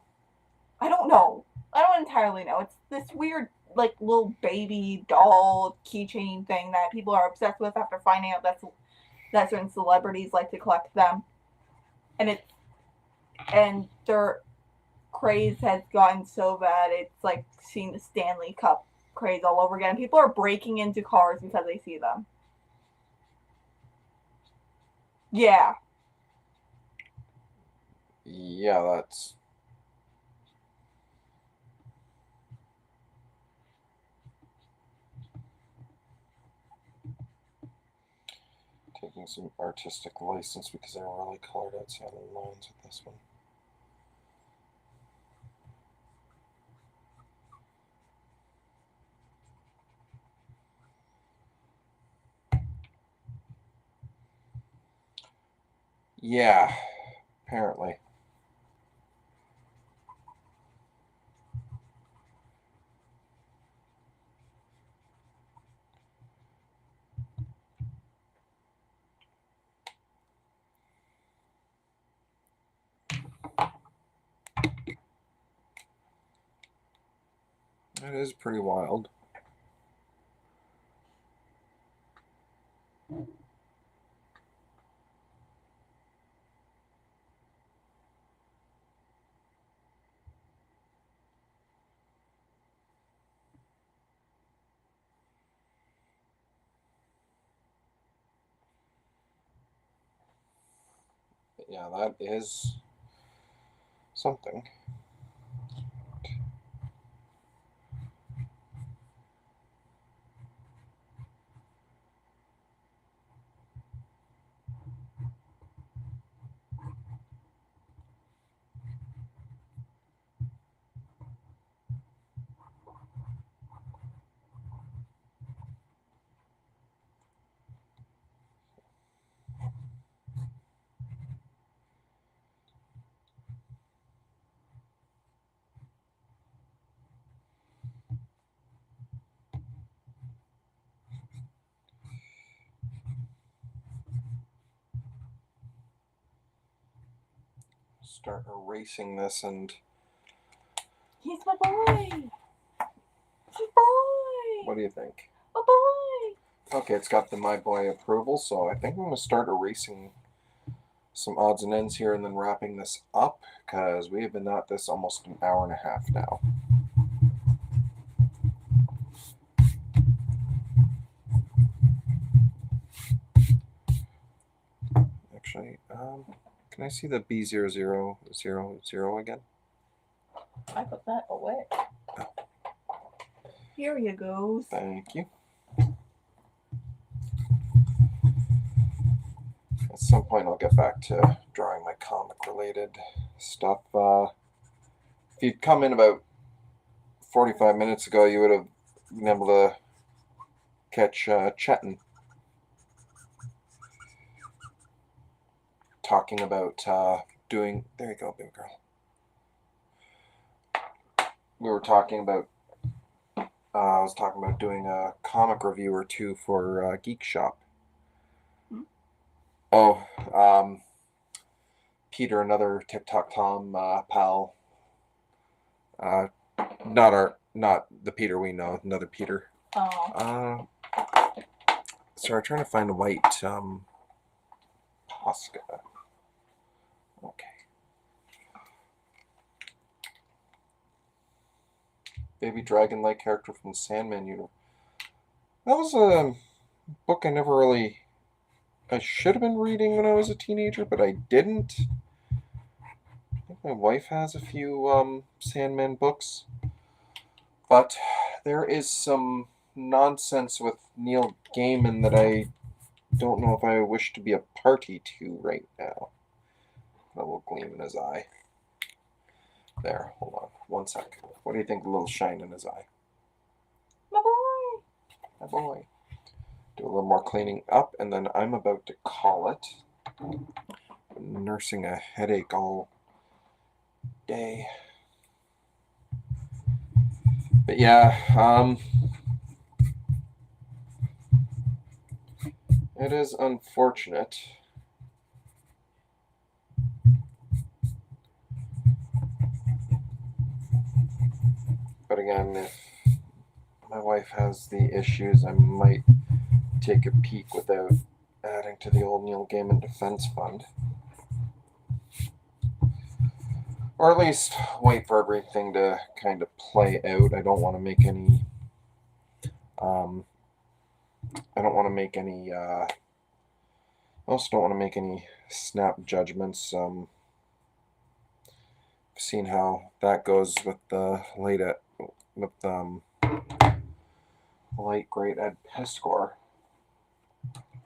I don't know. I don't entirely know. It's this weird, like, little baby doll keychain thing that people are obsessed with after finding out that certain celebrities like to collect them. And their craze has gotten so bad, it's like seeing the Stanley Cup craze all over again. People are breaking into cars because they see them. Yeah. Yeah, that's... taking some artistic license because I really colored outside the lines with this one. Yeah, apparently. That is pretty wild. Yeah, that is something. Start erasing this and... He's my boy. He's my boy. What do you think? My boy. Okay, it's got the My Boy approval, so I think I'm going to start erasing some odds and ends here and then wrapping this up, because we have been at this almost an hour and a half now. Actually, can I see the B0000 again? I put that away. Here you go. Thank you. At some point, I'll get back to drawing my comic-related stuff. If you'd come in about 45 minutes ago, you would have been able to catch Chetan talking about doing. There you go, baby girl. We were talking about. I was talking about doing a comic review or two for Geek Shop. Oh, Peter, another TikTok Tom pal. Not the Peter we know, another Peter. Oh. Sorry, trying to find a white Posca. Okay. Baby dragon-like character from the Sandman universe. That was a book I should have been reading when I was a teenager, but I didn't. I think my wife has a few Sandman books. But there is some nonsense with Neil Gaiman that I don't know if I wish to be a party to right now. A little gleam in his eye. There, hold on. 1 sec. What do you think, a little shine in his eye? My boy. My boy. Do a little more cleaning up, and then I'm about to call it. I'm nursing a headache all day. But yeah, it is unfortunate. But again, if my wife has the issues, I might take a peek without adding to the old Neil Gaiman Defense Fund. Or at least wait for everything to kind of play out. I don't want to make any I also don't want to make any snap judgments. I've seen how that goes with the late great Ed Piskor.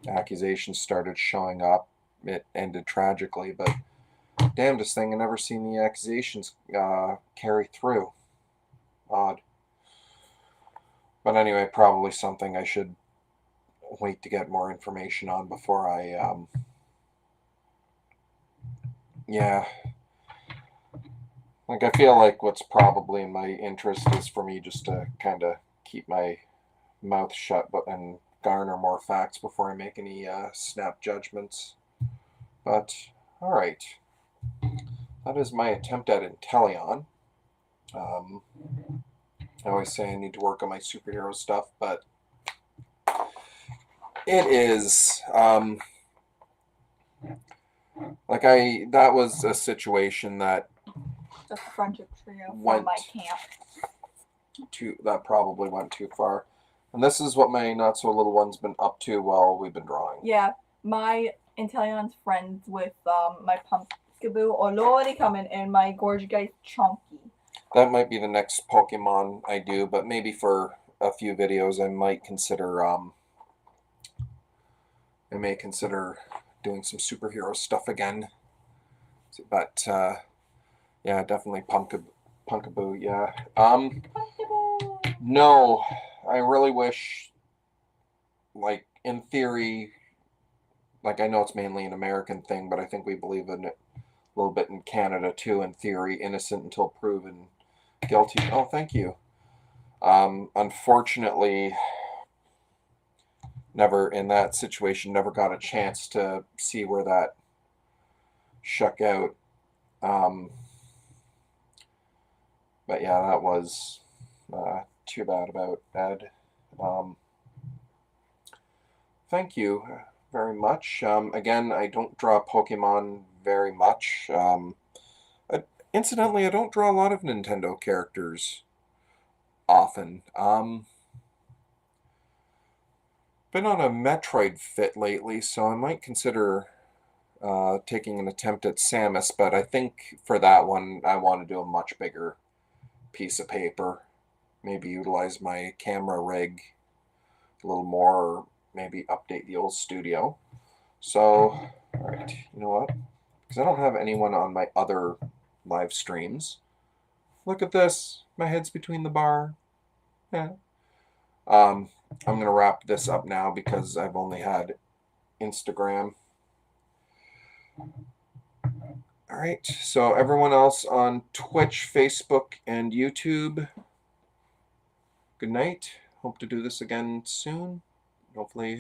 Accusations started showing up. It ended tragically, but damnedest thing, I never seen the accusations carry through. Odd. But anyway, probably something I should wait to get more information on before I I feel like what's probably in my interest is for me just to kind of keep my mouth shut and garner more facts before I make any snap judgments. But alright, that is my attempt at Inteleon. I always say I need to work on my superhero stuff, but it is that was a situation that Just a friendship trio from my camp. That probably went too far. And this is what my not so little one's been up to while we've been drawing. Yeah, my Inteleon's friends with my Pumpkaboo already coming and my gorgeous guy Chunky. That might be the next Pokemon I do, but maybe for a few videos I might consider doing some superhero stuff again. But yeah, definitely Pumpkaboo, yeah. No, I really wish, like, in theory, like, I know it's mainly an American thing, but I think we believe in it a little bit in Canada too, in theory, innocent until proven guilty. Oh, thank you. Unfortunately, never in that situation, never got a chance to see where that shook out. But yeah, that was too bad about Ed. Thank you very much. Again, I don't draw Pokemon very much. Incidentally, I don't draw a lot of Nintendo characters often. Been on a Metroid fit lately, so I might consider taking an attempt at Samus, but I think for that one I want to do a much bigger piece of paper. Maybe utilize my camera rig a little more, or maybe update the old studio. So, alright, you know what? Because I don't have anyone on my other live streams. Look at this. My head's between the bar. Yeah. I'm going to wrap this up now because I've only had Instagram. All right, so everyone else on Twitch, Facebook, and YouTube, good night. Hope to do this again soon. Hopefully